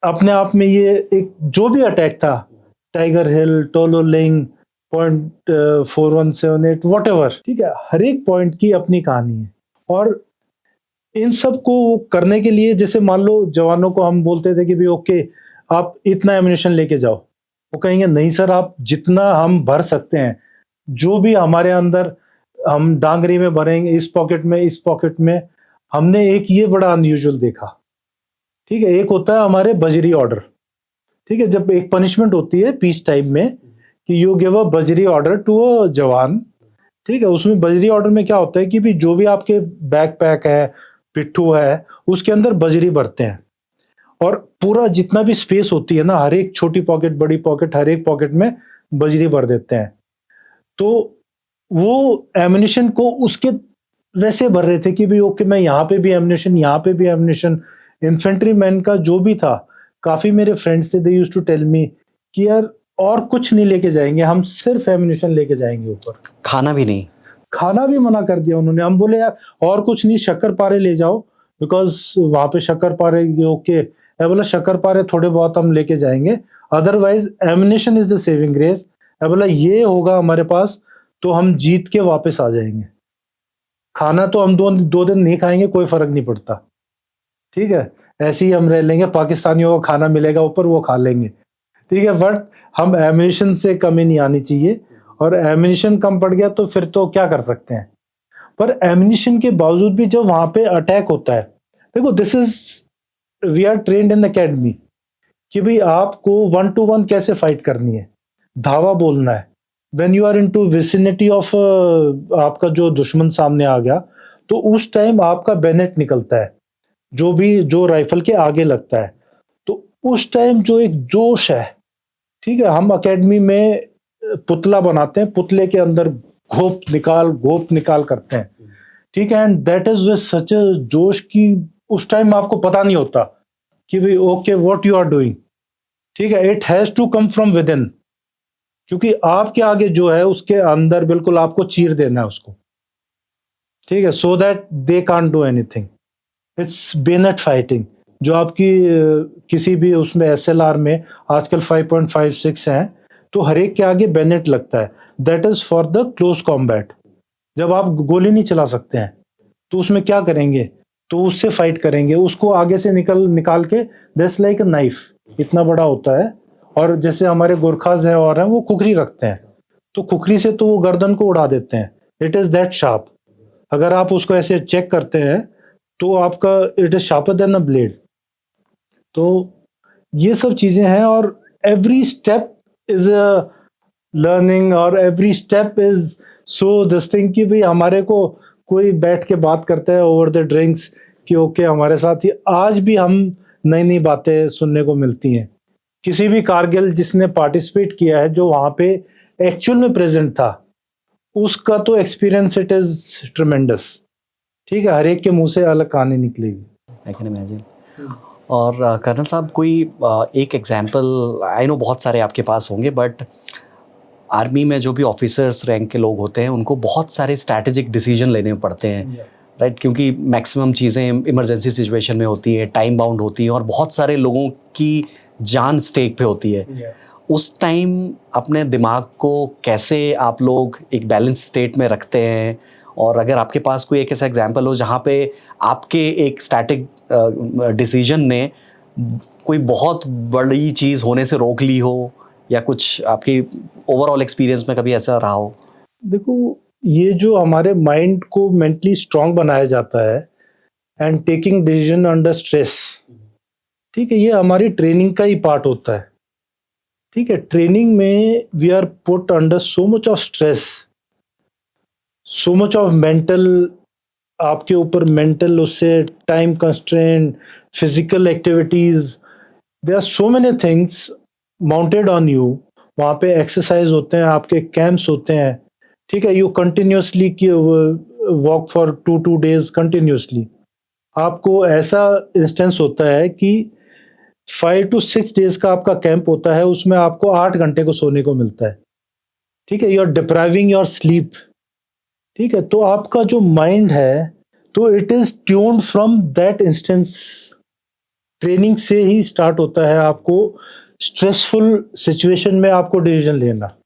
अपने आप में ये एक जो भी अटैक था, टाइगर हिल, टोलोलिंग, पॉइंट 4178 वॉटेवर, ठीक है, हर एक पॉइंट की अपनी कहानी है। और इन सब को करने के लिए जैसे मान लो जवानों को हम बोलते थे कि भाई ओके आप इतना एम्यूनेशन लेके जाओ, वो कहेंगे नहीं सर, आप जितना हम भर सकते हैं, जो भी हमारे अंदर हम डांगरी में भरेंगे, इस पॉकेट में, इस पॉकेट में। हमने एक ये बड़ा अनयूजुअल देखा, ठीक है। एक होता है हमारे बजरी ऑर्डर, ठीक है, जब एक पनिशमेंट होती है पीस टाइम में कि यू गिव अ बजरी ऑर्डर टू अ जवान, ठीक है। उसमें बजरी ऑर्डर में क्या होता है कि भी जो भी आपके बैकपैक है, पिट्ठू है, उसके अंदर बजरी भरते हैं और पूरा जितना भी स्पेस होती है ना, हर एक छोटी पॉकेट, बड़ी पॉकेट, हर एक पॉकेट में बजरी भर देते हैं। तो वो एम्यूनिशन को उसके वैसे भर रहे थे कि भी ओके मैं यहाँ पे भी एम्यूनिशन, यहाँ पे भी एम्यूनिशन। इन्फेंट्री मैन का जो भी था, काफी मेरे फ्रेंड्स थे, they used to tell me कि यार और कुछ नहीं लेके जाएंगे, हम सिर्फ एम्यूनिशन लेके जाएंगे ऊपर। खाना भी नहीं? खाना भी मना कर दिया उन्होंने। हम बोले यार और कुछ नहीं, शक्कर पारे ले जाओ, बिकॉज वहां पे शक्कर पारे ओके। मैं बोला शक्कर पारे थोड़े बहुत हम लेके जाएंगे, otherwise ammunition is the saving grace. मैं बोला ये होगा हमारे पास तो हम जीत के वापस आ जाएंगे। खाना तो हम दो दिन नहीं खाएंगे, कोई फर्क नहीं पड़ता, ठीक है, ऐसे ही हम रह लेंगे, पाकिस्तानियों को खाना मिलेगा ऊपर, वो खा लेंगे, ठीक है। बट हम एम्यूनिशन से कमी नहीं आनी चाहिए, और एम्यूनिशन कम पड़ गया तो फिर तो क्या कर सकते हैं। पर एम्यूनिशन के बावजूद भी जब वहां पे अटैक होता है, देखो this is, we are trained in academy कि भाई आपको 1 to 1 कैसे फाइट करनी है, धावा बोलना है। When you are into vicinity of आपका जो दुश्मन सामने आ गया, तो उस टाइम आपका बेनेट निकलता है, जो भी जो राइफल के आगे लगता है, तो उस टाइम जो एक जोश है, ठीक है। हम एकेडमी में पुतला बनाते हैं, पुतले के अंदर घोप निकाल करते हैं, ठीक है। And that is with such a josh कि उस टाइम आपको पता नहीं होता कि भाई okay what you are doing, ठीक है। It has to come from within, क्योंकि आपके आगे जो है उसके अंदर बिल्कुल आपको चीर देना है उसको, ठीक है, so that they can't do anything. It's Bennett fighting, जो आपकी किसी भी उसमें एसएलआर में आजकल 5.56 हैं, तो हर एक के आगे बेनेट लगता है। That is for the close combat. जब आप गोली नहीं चला सकते हैं तो उसमें क्या करेंगे, तो उससे फाइट करेंगे, उसको आगे से निकाल के, दैट्स लाइक अ नाइफ, इतना बड़ा होता है। और जैसे हमारे गोरखाज है और हैं, वो खुखरी रखते हैं, तो खुखरी से तो वो गर्दन को उड़ा देते हैं। It is that sharp. अगर आप उसको ऐसे चेक करते हैं तो आपका it is sharper than a blade. तो ये सब चीजें हैं, और every step is a learning, और every step is so this thing कि भाई हमारे को कोई बैठ के बात करता है ओवर द ड्रिंक्स कि ओके हमारे साथ ही आज भी हम नई नई बातें सुनने को मिलती हैं। किसी भी कारगिल जिसने पार्टिसिपेट किया है, जो वहां पे एक्चुअल में प्रेजेंट था, उसका तो एक्सपीरियंस इट इज ट्रेमेंडस, ठीक है। हर एक के मुंह से अलग कहानी निकलेगी। I can imagine. और कर्नल साहब कोई एक एग्जांपल, आई नो बहुत सारे आपके पास होंगे, बट आर्मी में जो भी ऑफिसर्स रैंक के लोग होते हैं उनको बहुत सारे स्ट्रैटेजिक डिसीजन लेने पड़ते हैं, राइट, क्योंकि मैक्सिमम चीज़ें इमरजेंसी सिचुएशन में होती है, टाइम बाउंड होती हैं, और बहुत सारे लोगों की जान स्टेक पे होती है। उस टाइम अपने दिमाग को कैसे आप लोग एक बैलेंस स्टेट में रखते हैं? और अगर आपके पास कोई एक ऐसा एग्जांपल हो जहाँ पे आपके एक स्टैटिक डिसीजन ने कोई बहुत बड़ी चीज़ होने से रोक ली हो, या कुछ आपकी ओवरऑल एक्सपीरियंस में कभी ऐसा रहा हो? देखो, ये जो हमारे माइंड को मेंटली स्ट्रांग बनाया जाता है and taking decision under stress, ठीक है, ये हमारी ट्रेनिंग का ही पार्ट होता है, ठीक है। ट्रेनिंग में we are put under so much of stress, so much of mental आपके ऊपर मेंटल, उससे time constraint, physical activities, there are so many things mounted on you. वहाँ पे एक्सरसाइज होते हैं, आपके कैंप्स होते हैं, ठीक है। You continuously walk for 2 days continuously. आपको ऐसा इंस्टेंस होता है कि 5 to 6 days का आपका कैंप होता है, उसमें आपको 8 घंटे को सोने को मिलता है, ठीक है। You are depriving your sleep, ठीक है। तो आपका जो माइंड है, तो it is tuned from that instance. Training से ही स्टार्ट होता है आपको स्ट्रेसफुल सिचुएशन में आपको डिसीजन लेना।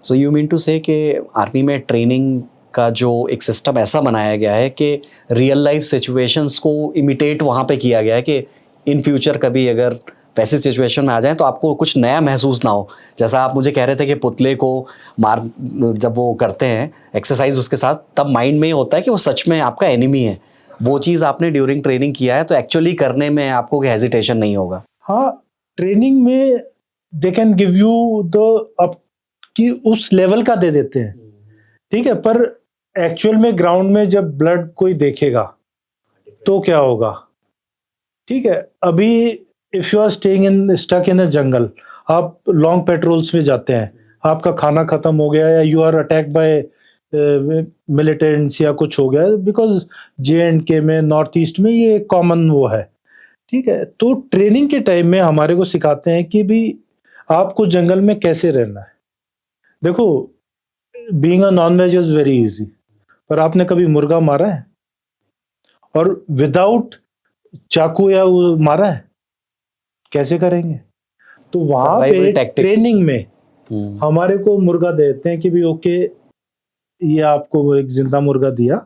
So you mean to say कि आर्मी में ट्रेनिंग का जो एक सिस्टम ऐसा बनाया गया है कि रियल लाइफ सिचुएशंस को इमिटेट वहाँ पे किया गया है कि इन फ्यूचर कभी अगर वैसी सिचुएशन में आ जाए तो आपको कुछ नया महसूस ना हो। जैसा आप मुझे कह रहे थे कि पुतले को मार जब वो करते हैं एक्सरसाइज उसके साथ, तब माइंड में होता है कि वो सच में आपका एनिमी है। वो चीज़ आपने ड्यूरिंग ट्रेनिंग किया है तो एक्चुअली करने में आपको कोई हेजिटेशन नहीं होगा। हाँ, ट्रेनिंग में they can give you the up कि उस लेवल का दे देते हैं, ठीक है। पर एक्चुअल में ग्राउंड में जब ब्लड कोई देखेगा तो क्या होगा, ठीक है। अभी if you are stuck in a jungle, आप लॉन्ग पेट्रोल्स में जाते हैं, आपका खाना खत्म हो गया या you are attack by militants या कुछ हो गया, बिकॉज J&K में, नॉर्थ ईस्ट में ये कॉमन वो है, ठीक है। तो ट्रेनिंग के टाइम में हमारे को सिखाते हैं कि भी आपको जंगल में कैसे रहना है। देखो, being a non veg is very easy, पर आपने कभी मुर्गा मारा है और विदाउट चाकू या वो मारा है? कैसे करेंगे? तो वहां पे Survival tactics. ट्रेनिंग में हमारे को मुर्गा देते हैं कि भी ओके, ये आपको एक जिंदा मुर्गा दिया,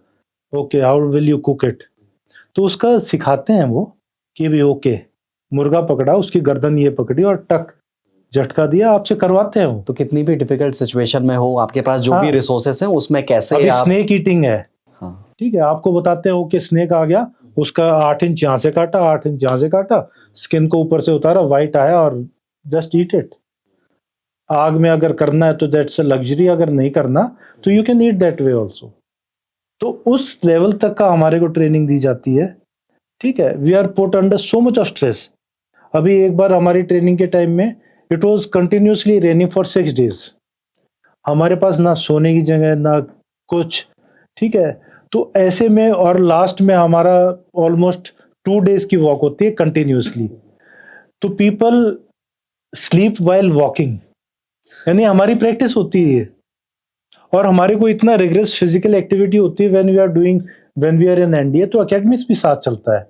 okay how will you cook it. तो उसका सिखाते हैं वो कि भी ओके, मुर्गा पकड़ा, उसकी गर्दन ये पकड़ी और टक झटका दिया, आपसे करवाते हैं वो। तो कितनी भी डिफिकल्ट सिचुएशन में हो, आपके पास जो भी हाँ। रिसोर्सेस हैं उसमें कैसे अभी आप स्नेक ईटिंग है, हाँ ठीक है, आपको बताते हैं ओके स्नेक आ गया, उसका 8 इंच यहाँ से काटा, 8 इंच यहाँ से काटा, स्किन को ऊपर से उतारा, वाइट आया और जस्ट ईट इट। आग में अगर करना है तो दैट्स अ लग्जरी, अगर नहीं करना तो you can eat that way also. तो उस लेवल तक का हमारे को ट्रेनिंग दी जाती है, ठीक है। We are put under so much of stress. अभी एक बार हमारी ट्रेनिंग के टाइम में it was continuously raining for 6 days। हमारे पास ना सोने की जगह ना कुछ, ठीक है। तो ऐसे में और लास्ट में हमारा ऑलमोस्ट 2 days की वॉक होती है कंटिन्यूसली। तो पीपल स्लीप वाइल वॉकिंग, यानी हमारी प्रैक्टिस होती है और हमारे को इतना रिग्रेस फिजिकल एक्टिविटी होती है when we are in NDA. तो एकेडमिक्स भी साथ चलता है।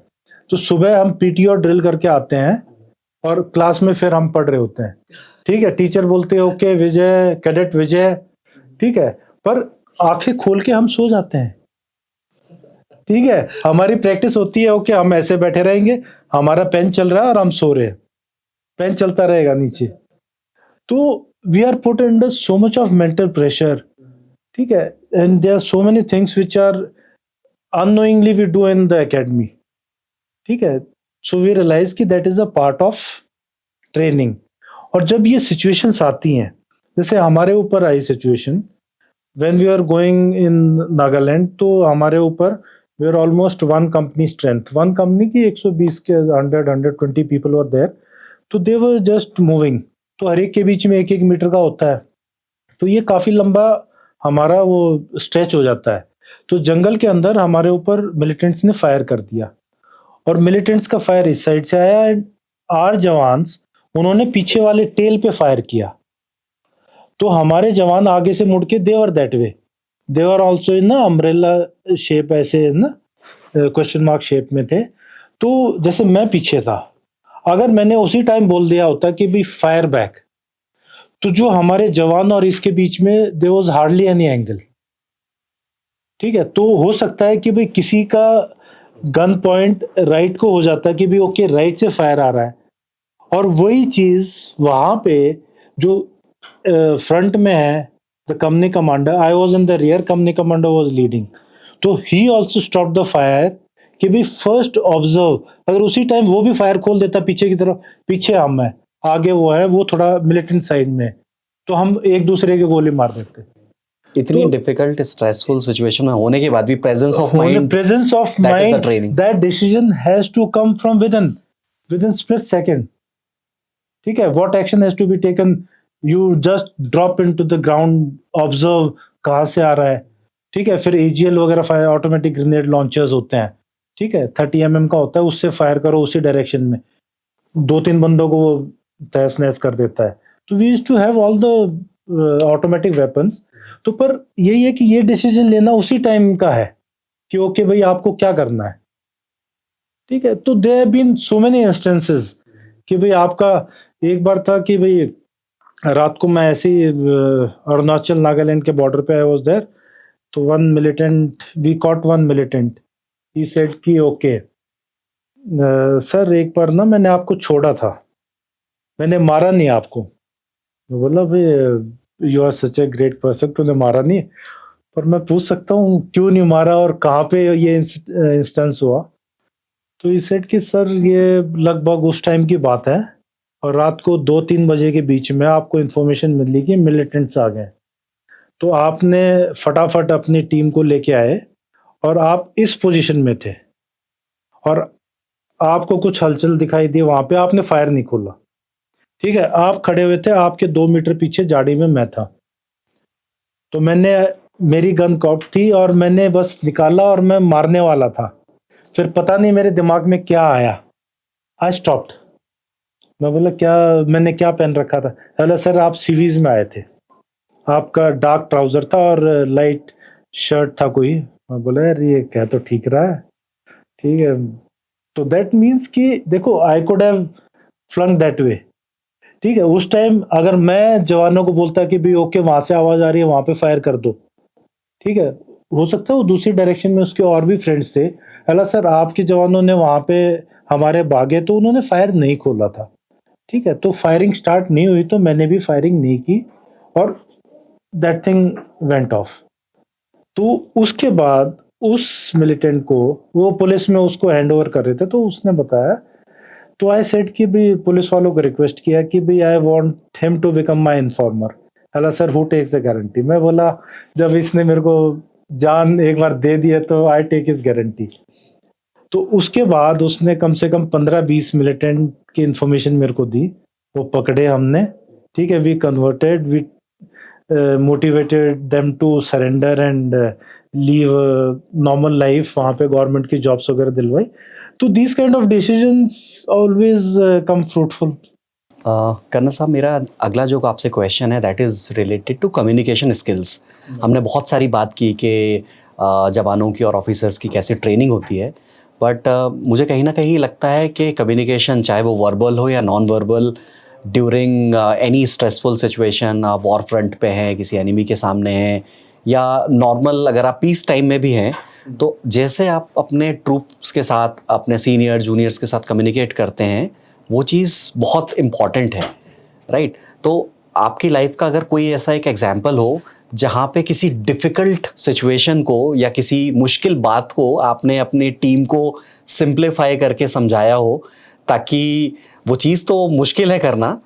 तो सुबह हम पीटी और ड्रिल करके आते हैं और क्लास में फिर हम पढ़ रहे होते हैं, ठीक है। टीचर बोलते हैं ओके विजय, कैडेट विजय, ठीक है, पर आंखें खोल के हम सो जाते हैं, ठीक है। हमारी प्रैक्टिस होती है ओके हम ऐसे बैठे रहेंगे, हमारा पेन चल रहा है और हम सो रहे हैं, पेन चलता रहेगा नीचे। तो we are put under so much of mental pressure, ठीक है। And there are so many things which are unknowingly we do in the academy, ठीक है। सो वी रियलाइज कि that is a part of training. और जब ये situations आती हैं, जैसे हमारे ऊपर आई situation when we are going in Nagaland, तो हमारे ऊपर we are almost 1 company strength, 1 company की 120 के 120 पीपल वर देयर। तो दे वर जस्ट मूविंग। तो हर एक के बीच में 1-1 मीटर का होता है, तो ये काफी लंबा हमारा वो स्ट्रेच हो जाता है। तो जंगल के अंदर हमारे ऊपर मिलिटेंट्स ने फायर कर दिया और मिलिटेंट्स का फायर इस साइड से आया एंड आर जवान्स, उन्होंने पीछे वाले टेल पे फायर किया। तो हमारे जवान आगे से मुड़ के देवर that way, they were also in ना अम्ब्रेला शेप, ऐसे ना क्वेश्चन मार्क शेप में थे। तो जैसे मैं पीछे था, अगर मैंने उसी टाइम बोल दिया होता कि भी फायर बैक, तो जो हमारे जवान और इसके बीच में there was hardly any angle, ठीक है। तो हो सकता है कि भाई किसी का गन पॉइंट राइट को हो जाता है कि भी ओके राइट से फायर आ रहा है, और वही चीज वहां पे जो फ्रंट में है the company commander, I was in the rear, company commander was leading, तो he also stop the fire कि भी फर्स्ट ऑब्जर्व। अगर उसी टाइम वो भी फायर खोल देता पीछे की तरफ, पीछे हम है, आगे वो है, वो थोड़ा मिलिटेंट साइड में, तो हम एक दूसरे के गोली मार देते। इतनी डिफिकल्ट स्ट्रेसफुल सिचुएशन में होने के बाद भी presence of mind, presence of that is the mind, training. That decision has to come from within split second. ठीक है, what action has to be taken, you just drop into the ground, observe कहाँ से आ रहा है. ठीक है, फिर AGL वगैरह फायर, ऑटोमेटिक ग्रेनेड लॉन्चर्स होते हैं. ठीक है, 30 mm का होता है, उससे फायर करो उसी डायरेक्शन में, 2-3 बंदों को वो तहस नहस कर देता है. तो we used to have all the automatic weapons. तो पर यही है कि ये डिसीजन लेना उसी टाइम का है कि ओके भाई आपको क्या करना है. ठीक है, तो there have been so many instances कि भाई आपका, एक बार था कि भाई रात को मैं ऐसे ही अरुणाचल नागालैंड के बॉर्डर पे आई वाज देयर. तो one militant, we caught one militant, he said कि ओके सर एक बार ना मैंने आपको छोड़ा था, मैंने मारा नहीं आपको. मैं बोला भाई you are such a great person, तूने मारा नहीं, पर मैं पूछ सकता हूँ क्यों नहीं मारा और कहाँ पे ये इंस्टेंस हुआ. तो ये सेड कि सर ये लगभग उस टाइम की बात है और रात को 2-3 बजे के बीच में आपको इन्फॉर्मेशन मिली कि मिलिटेंट्स आ गए. तो आपने फटाफट अपनी टीम को लेके आए और आप इस पोजीशन में थे और आपको कुछ हलचल दिखाई दी वहां पे, आपने फायर नहीं खोला. ठीक है, आप खड़े हुए थे, आपके 2 मीटर पीछे झाड़ी में मैं था. तो मैंने, मेरी गन कॉक थी और मैंने बस निकाला और मैं मारने वाला था. फिर पता नहीं मेरे दिमाग में क्या आया, आई स्टॉप्ड. मैं बोला क्या, मैंने क्या पहन रखा था. बोला सर आप सीवीज में आए थे, आपका डार्क ट्राउजर था और लाइट शर्ट था कोई. मैं बोला यार ये क्या, तो ठीक रहा है. ठीक है, तो दैट मीन्स कि देखो I could have flung that way. ठीक है, उस टाइम अगर मैं जवानों को बोलता कि भाई ओके वहां से आवाज आ रही है वहां पे फायर कर दो. ठीक है, हो सकता है वो दूसरी डायरेक्शन में उसके और भी फ्रेंड्स थे. अला सर आपके जवानों ने वहां पे हमारे भागे तो उन्होंने फायर नहीं खोला था. ठीक है, तो फायरिंग स्टार्ट नहीं हुई तो मैंने भी फायरिंग नहीं की और दैट थिंग वेंट ऑफ. तो उसके बाद उस मिलिटेंट को, वो पुलिस में उसको हैंड ओवर कर रहे थे, तो उसने बताया. तो आई सेड कि भी पुलिस वालों को रिक्वेस्ट किया कि भी I want him to become my informer. हला sir who takes a guarantee. मैं बोला जब इसने मेरे को जान एक बार दे दिया तो आई टेक हिज गारंटी. तो उसके बाद उसने कम से कम 15-20 मिलिटेंट की इंफॉर्मेशन मेरे को दी, वो पकड़े हमने. ठीक है, we converted, we motivated them to surrender and leave normal life. वहाँ पे गवर्नमेंट की जॉब्स वगैरह दिलवाई. तो these kind of decisions always come fruitful. Colonel साहब, मेरा अगला जो आपसे क्वेश्चन है that is related to communication skills. हमने बहुत सारी बात की कि जवानों की और ऑफिसर्स की कैसे ट्रेनिंग होती है, बट मुझे कहीं ना कहीं लगता है कि कम्युनिकेशन, चाहे वो वर्बल हो या non verbal, during any stressful situation, आप वॉर फ्रंट पे हैं, किसी एनिमी के सामने हैं, या नॉर्मल अगर आप पीस टाइम में भी हैं, तो जैसे आप अपने ट्रूप्स के साथ, अपने सीनियर जूनियर्स के साथ कम्युनिकेट करते हैं, वो चीज़ बहुत इम्पॉर्टेंट है, राइट? तो आपकी लाइफ का अगर कोई ऐसा एक एग्जाम्पल हो जहाँ पे किसी डिफ़िकल्ट सिचुएशन को या किसी मुश्किल बात को आपने अपनी टीम को सिंप्लीफाई करके समझाया हो, ताकि वो चीज़ तो मुश्किल है करना,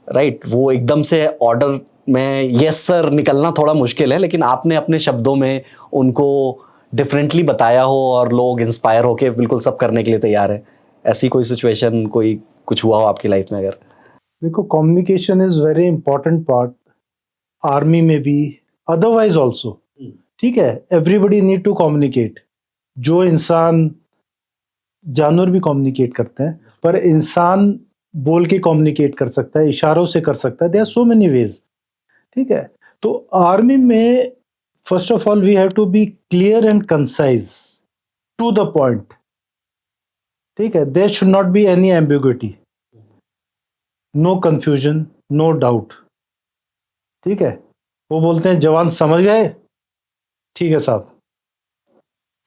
राइट? वो एकदम से ऑर्डर में यस सर निकलना थोड़ा मुश्किल है, लेकिन आपने अपने शब्दों में उनको डिफरेंटली बताया हो और लोग इंस्पायर होके बिल्कुल सब करने के लिए तैयार है. ऐसी कोई सिचुएशन, कोई कुछ हुआ हो आपकी लाइफ में? अगर देखो, communication is very important part, army में भी, अदरवाइज ऑल्सो. ठीक है, एवरीबडी नीड टू कम्युनिकेट. जो इंसान, जानवर भी कम्युनिकेट करते हैं, पर इंसान बोल के कम्युनिकेट कर सकता है, इशारों से कर सकता है. There are so many ways. ठीक है, तो आर्मी में first of all we have to be clear and concise, to the point. ठीक है, there should not be any ambiguity, no confusion, no doubt. ठीक है, वो बोलते हैं जवान समझ गए, ठीक है साहब.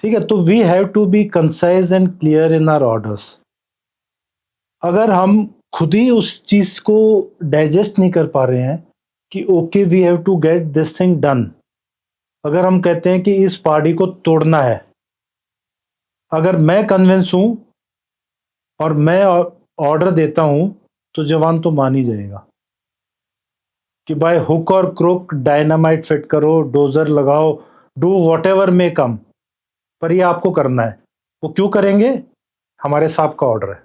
ठीक है, तो we have to be concise and clear in our orders. अगर हम खुद ही उस चीज को डाइजेस्ट नहीं कर पा रहे हैं कि okay we have to get this thing done, अगर हम कहते हैं कि इस पार्टी को तोड़ना है, अगर मैं कन्विंस हूं और मैं ऑर्डर देता हूं, तो जवान तो मान ही जाएगा. कि बाय हुक और क्रुक डायनामाइट फिट करो, डोजर लगाओ, डू व्हाटएवर मे कम, पर ये आपको करना है। वो क्यों करेंगे? हमारे साहब का ऑर्डर है।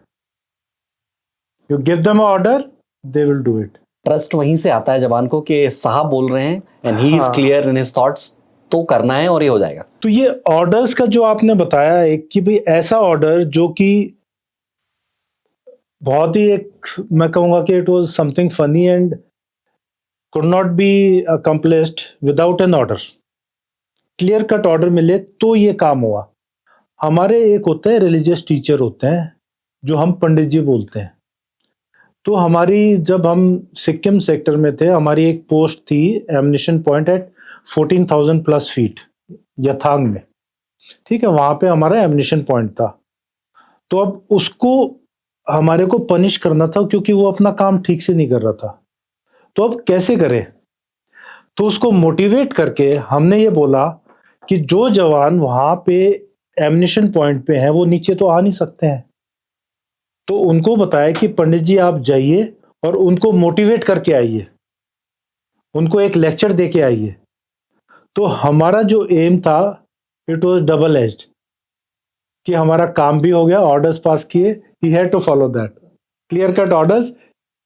You give them order, they will do it. Trust वहीं से आता है जवान को कि साहब बोल रहे हैं एंड ही इज हाँ। क्लियर इन हिज थॉट्स, तो करना है और ये हो जाएगा। तो ये ऑर्डर्स का जो आपने बताया एक कि भाई ऐसा ऑर्डर जो कि बहुत ही एक, मैं कहूंगा कि it was something funny and could not be accomplished without an order. Clear cut order मिले तो ये काम हुआ। हमारे एक होते हैं रिलीजियस टीचर होते हैं जो हम पंडित जी बोलते हैं। तो हमारी जब हम सिक्किम सेक्टर में थे, हमारी एक पोस्ट थी एमनिशन पॉइंट एट 14,000 प्लस फीट यथांग में। ठीक है, वहां पे हमारा एमनिशन पॉइंट था। तो अब उसको हमारे को पनिश करना था क्योंकि वो अपना काम ठीक से नहीं कर रहा था। तो अब कैसे करें? तो उसको मोटिवेट करके हमने ये बोला कि जो जवान वहां पे एमनिशन पॉइंट पे हैं वो नीचे तो आ नहीं सकते हैं। तो उनको बताया कि पंडित जी आप जाइए और उनको मोटिवेट करके आइए, उनको एक लेक्चर दे के आइए। तो हमारा जो एम था इट वाज डबल एज्ड, कि हमारा काम भी हो गया, ऑर्डर्स पास किए, he had to follow that clear cut orders,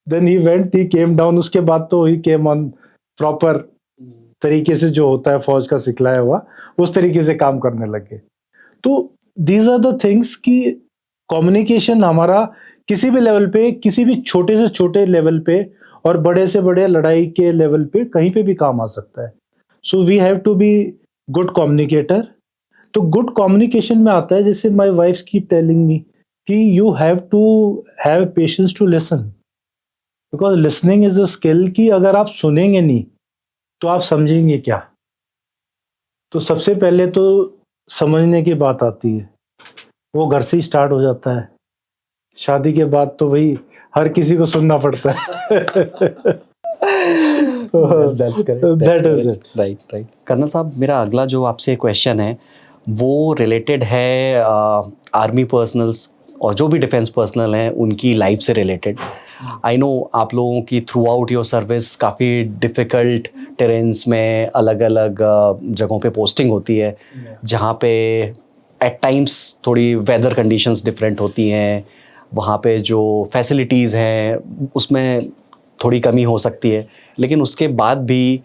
then he went, he came down. उसके बाद तो ही केम ऑन प्रॉपर तरीके से, जो होता है फौज का सिखलाया हुआ, उस तरीके से काम करने लगे। तो दीज आर द थिंग्स कि कम्युनिकेशन हमारा किसी भी लेवल पे, किसी भी छोटे से छोटे लेवल पे और बड़े से बड़े लड़ाई के लेवल पे कहीं पे भी काम आ सकता है। So we have to be good communicator. तो गुड कम्युनिकेशन में आता है, जैसे my wife keep telling me कि you have to have patience to listen, because listening is a skill. कि अगर आप सुनेंगे नहीं तो आप समझेंगे क्या? तो सबसे पहले तो समझने की बात आती है, वो घर से ही स्टार्ट हो जाता है। शादी के बाद तो भाई हर किसी को सुनना पड़ता है। That's correct. That is it. Right. Colonel साहब, मेरा अगला जो आपसे क्वेश्चन है वो रिलेटेड है आर्मी पर्सनल्स और जो भी डिफेंस पर्सनल हैं उनकी लाइफ से रिलेटेड। आई नो आप लोगों की थ्रू आउट योर सर्विस काफ़ी डिफ़िकल्ट टेरेंस में अलग अलग जगहों पे पोस्टिंग होती है, जहाँ पे एट टाइम्स थोड़ी वेदर कंडीशंस डिफरेंट होती हैं, वहाँ पे जो फैसिलिटीज़ हैं उसमें थोड़ी कमी हो सकती है, लेकिन उसके बाद भी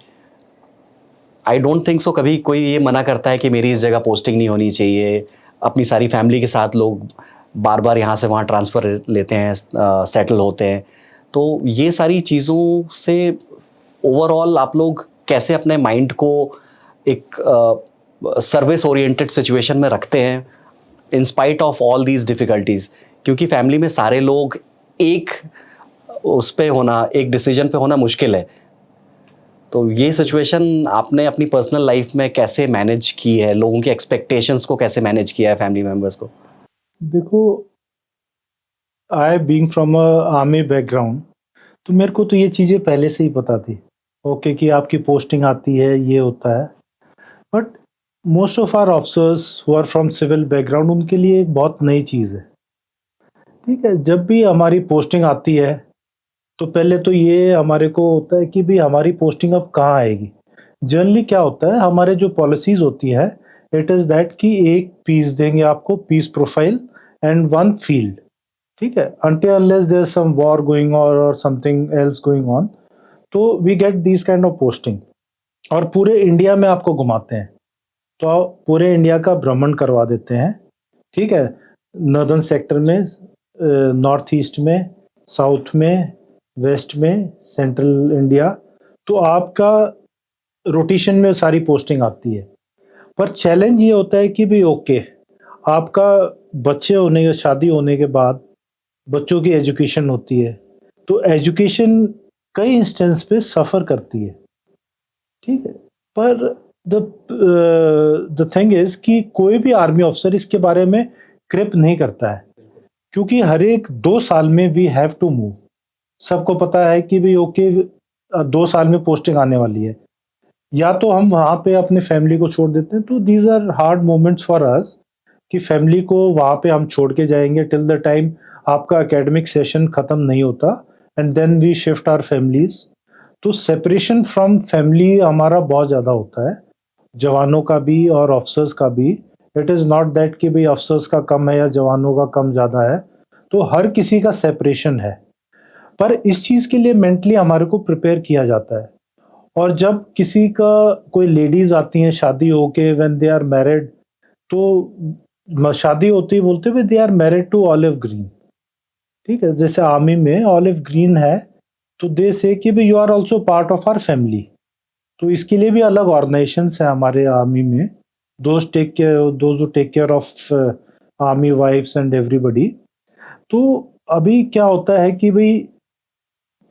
आई डोंट थिंक सो कभी कोई ये मना करता है कि मेरी इस जगह पोस्टिंग नहीं होनी चाहिए। अपनी सारी फैमिली के साथ लोग बार बार यहाँ से वहाँ ट्रांसफ़र लेते हैं, सेटल होते हैं। तो ये सारी चीज़ों से ओवरऑल आप लोग कैसे अपने माइंड को एक सर्विस ओरिएंटेड सिचुएशन में रखते हैं in spite of all these difficulties? क्योंकि फैमिली में सारे लोग एक उस पे होना, एक डिसीजन पे होना मुश्किल है। तो ये सिचुएशन आपने अपनी पर्सनल लाइफ में कैसे मैनेज की है? लोगों की एक्सपेक्टेशंस को कैसे मैनेज किया है, फैमिली मेंबर्स को? देखो, I being from a army background, तो मेरे को तो ये चीज़ें पहले से ही पता थी। ओके, कि आपकी पोस्टिंग आती है, ये होता है। But most of our officers who are from civil background, उनके लिए एक बहुत नई चीज़ है। ठीक है, जब भी हमारी पोस्टिंग आती है तो पहले तो ये हमारे को होता है कि भाई हमारी पोस्टिंग अब कहाँ आएगी। जनरली क्या होता है, हमारे जो पॉलिसीज होती है इट इज़ दैट कि एक पीस देंगे आपको, peace profile and one field. ठीक है, until unless there's some war going on or something else going on, तो we get these kind of posting। और पूरे इंडिया में आपको घुमाते हैं, तो आप पूरे इंडिया का भ्रमण करवा देते हैं। ठीक है, नॉर्दर्न सेक्टर में, नॉर्थ ईस्ट में, साउथ में, वेस्ट में, सेंट्रल इंडिया, तो आपका रोटेशन में सारी पोस्टिंग आती है। पर चैलेंज ये होता है कि भाई ओके, आपका बच्चे होने के, शादी होने के बाद बच्चों की एजुकेशन होती है, तो एजुकेशन कई इंस्टेंस पे सफ़र करती है। ठीक है, पर द थिंग इज़ कि कोई भी आर्मी ऑफिसर इसके बारे में क्रिप नहीं करता है, क्योंकि हर एक 2 साल में वी हैव टू मूव। सबको पता है कि भाई ओके 2 साल में पोस्टिंग आने वाली है, या तो हम वहाँ पे अपने फैमिली को छोड़ देते हैं। तो these are hard moments for us कि फैमिली को वहाँ पे हम छोड़ के जाएंगे टिल द टाइम आपका एकेडमिक सेशन ख़त्म नहीं होता, and then we shift our families. तो सेपरेशन फ्रॉम फैमिली हमारा बहुत ज़्यादा होता है, जवानों का भी और ऑफिसर्स का भी। इट इज़ नॉट दैट कि भाई ऑफिसर्स का कम है या जवानों का कम ज़्यादा है, तो हर किसी का सेपरेशन है। पर इस चीज़ के लिए मेंटली हमारे को प्रिपेयर किया जाता है। और जब किसी का कोई लेडीज़ आती हैं शादी होके, व्हेन दे आर मैरिड, तो शादी होती है बोलते हुए they are married to olive green. ठीक है, जैसे आर्मी में ऑलिव ग्रीन है, तो दे से कि भाई you are also part of our family. तो इसके लिए भी अलग ऑर्गेनाइजेशंस हैं हमारे आर्मी में, those who take care of army wifes and everybody. तो अभी क्या होता है कि भाई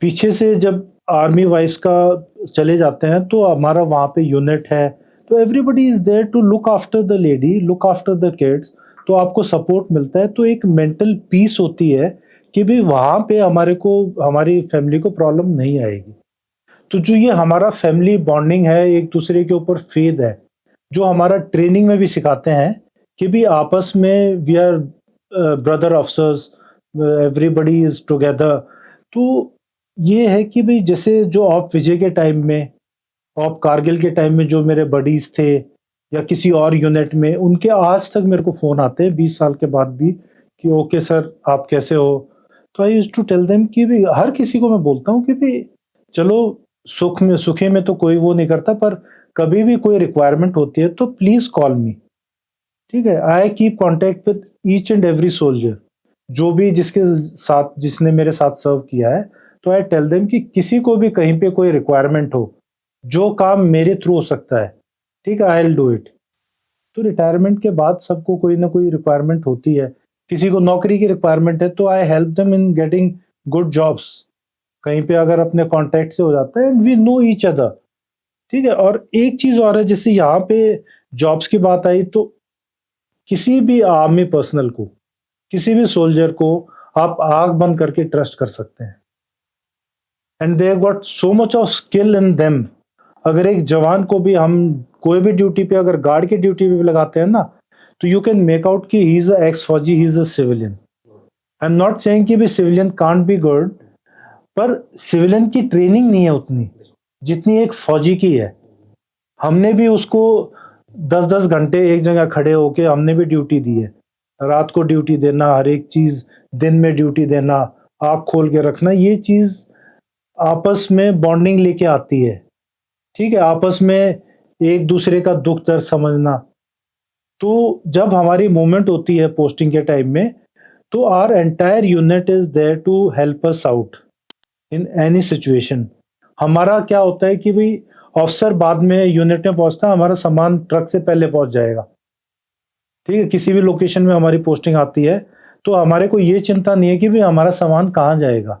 पीछे से जब आर्मी वाइफ्स का चले जाते हैं, तो हमारा वहाँ पे यूनिट है, तो everybody is there to look after the lady, look after the kids. तो आपको सपोर्ट मिलता है, तो एक मेंटल पीस होती है कि भाई वहाँ पे हमारी फैमिली को प्रॉब्लम नहीं आएगी। तो जो ये हमारा फैमिली बॉन्डिंग है, एक दूसरे के ऊपर फेथ है, जो हमारा ट्रेनिंग में भी सिखाते हैं कि भी आपस में we are brother officers, everybody is together. तो ये है कि भाई जैसे जो ऑफ विजय के टाइम में, ऑफ कारगिल के टाइम में जो मेरे बडीज थे या किसी और यूनिट में, उनके आज तक मेरे को फ़ोन आते हैं 20 साल के बाद भी कि ओके सर आप कैसे हो। तो I used to tell them कि भाई हर किसी को मैं बोलता हूँ कि भाई चलो सुखे में तो कोई वो नहीं करता, पर कभी भी कोई रिक्वायरमेंट होती है तो प्लीज़ कॉल मी। ठीक है, I keep contact with each and every soldier, जो भी जिसने मेरे साथ सर्व किया है। तो आई टेल देम कि किसी को भी कहीं पे कोई रिक्वायरमेंट हो, जो काम मेरे थ्रू हो सकता है, ठीक है, आई विल डू इट। तो रिटायरमेंट के बाद सबको कोई ना कोई रिक्वायरमेंट होती है, किसी को नौकरी की रिक्वायरमेंट है, तो I help them in getting good jobs. कहीं पे अगर अपने कॉन्टैक्ट से हो जाता है, and we know each other. ठीक है, और एक चीज और है, जैसे यहाँ पे जॉब्स की बात आई, तो किसी भी आर्मी पर्सनल को, किसी भी सोल्जर को आप आंख बंद करके ट्रस्ट कर सकते हैं, and they got so much of skill in them. अगर एक जवान को भी हम कोई भी ड्यूटी पे, अगर गार्ड की ड्यूटी पे भी लगाते हैं ना, तो यू कैन मेक आउट कि ही इज अ एक्स फौजी, he is a civilian. I am not saying कि भी सिविलियन कांट बी गुड, पर सिविलियन की ट्रेनिंग नहीं है उतनी जितनी एक फौजी की है। हमने भी उसको 10-10 घंटे एक जगह खड़े होके हमने भी ड्यूटी दी है, रात को ड्यूटी देना, हर एक चीज दिन में ड्यूटी देना, आँख खोल के रखना, ये चीज आपस में बॉन्डिंग लेके आती है। ठीक है, आपस में एक दूसरे का दुख दर्द समझना। तो जब हमारी मूवमेंट होती है पोस्टिंग के टाइम में, तो our entire unit is there to help us out in any situation. हमारा क्या होता है कि भाई ऑफिसर बाद में यूनिट में पहुंचता है, हमारा सामान ट्रक से पहले पहुंच जाएगा। ठीक है, किसी भी लोकेशन में हमारी पोस्टिंग आती है, तो हमारे को ये चिंता नहीं है कि भाई हमारा सामान कहाँ जाएगा।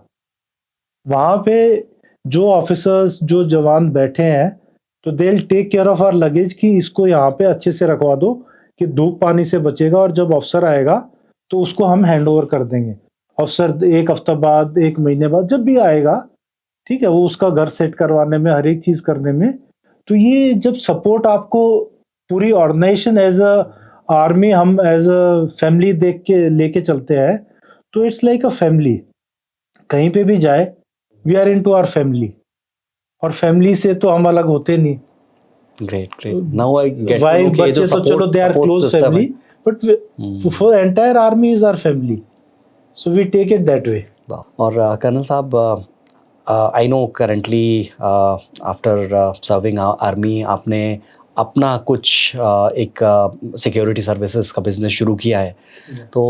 वहां पे जो ऑफिसर्स, जो जवान बैठे हैं, तो they will take care of our luggage कि इसको यहाँ पे अच्छे से रखवा दो कि धूप पानी से बचेगा, और जब अफसर आएगा तो उसको हम हैंड ओवर कर देंगे। अफसर 1 हफ्ता बाद, 1 महीने बाद जब भी आएगा, ठीक है, वो उसका घर सेट करवाने में, हर एक चीज करने में। तो ये जब सपोर्ट आपको पूरी ऑर्गेनाइजेशन एज अ आर्मी, हम एज अ फैमिली देख के लेके चलते हैं, तो इट्स लाइक अ फैमिली। कहीं पे भी जाए, we are into our family, और फैमिली से तो हम अलग होते नहीं। Great great, now I get to wife know कि ये जो बच्चे तो चलो they are support close system है। Family, but for entire army is our family, so we take it that way. और कर्नल साहब, I know currently after serving army आपने अपना कुछ एक सिक्योरिटी सर्विसेज का बिजनेस शुरू किया है। तो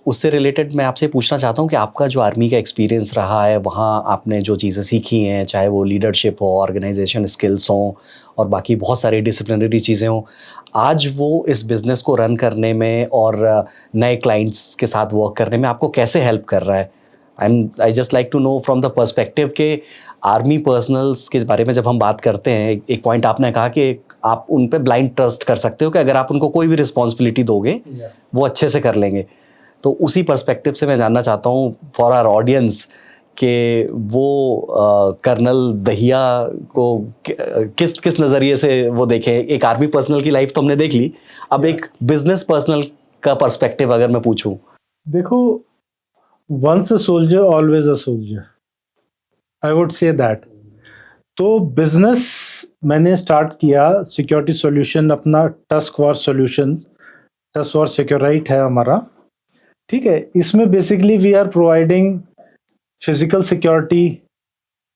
उससे रिलेटेड मैं आपसे पूछना चाहता हूँ कि आपका जो आर्मी का एक्सपीरियंस रहा है, वहाँ आपने जो चीज़ें सीखी हैं, चाहे वो लीडरशिप हो, ऑर्गेनाइजेशन स्किल्स हों, और बाकी बहुत सारी डिसिप्लिनरी चीज़ें हों, आज वो इस बिज़नेस को रन करने में और नए क्लाइंट्स के साथ वर्क करने में आपको कैसे हेल्प कर रहा है? I just like to know from the perspective के आर्मी पर्सनल्स के बारे में जब हम बात करते हैं, एक पॉइंट आपने कहा कि आप उन पे ब्लाइंड ट्रस्ट कर सकते हो कि अगर आप उनको कोई भी रिस्पॉन्सिबिलिटी दोगे वो अच्छे से कर लेंगे। तो उसी पर्सपेक्टिव से मैं जानना चाहता हूँ फॉर आवर ऑडियंस कि वो कर्नल दहिया को किस किस नज़रिए से वो देखें। एक आर्मी पर्सनल की लाइफ तो हमने देख ली, अब एक बिजनेस पर्सनल का पर्सपेक्टिव अगर मैं पूछूं। देखो, once a soldier always a soldier, I would say that। तो बिजनेस मैंने स्टार्ट किया सिक्योरिटी सॉल्यूशन अपना task for solution, task for security है हमारा। ठीक है, इसमें basically we are providing physical security,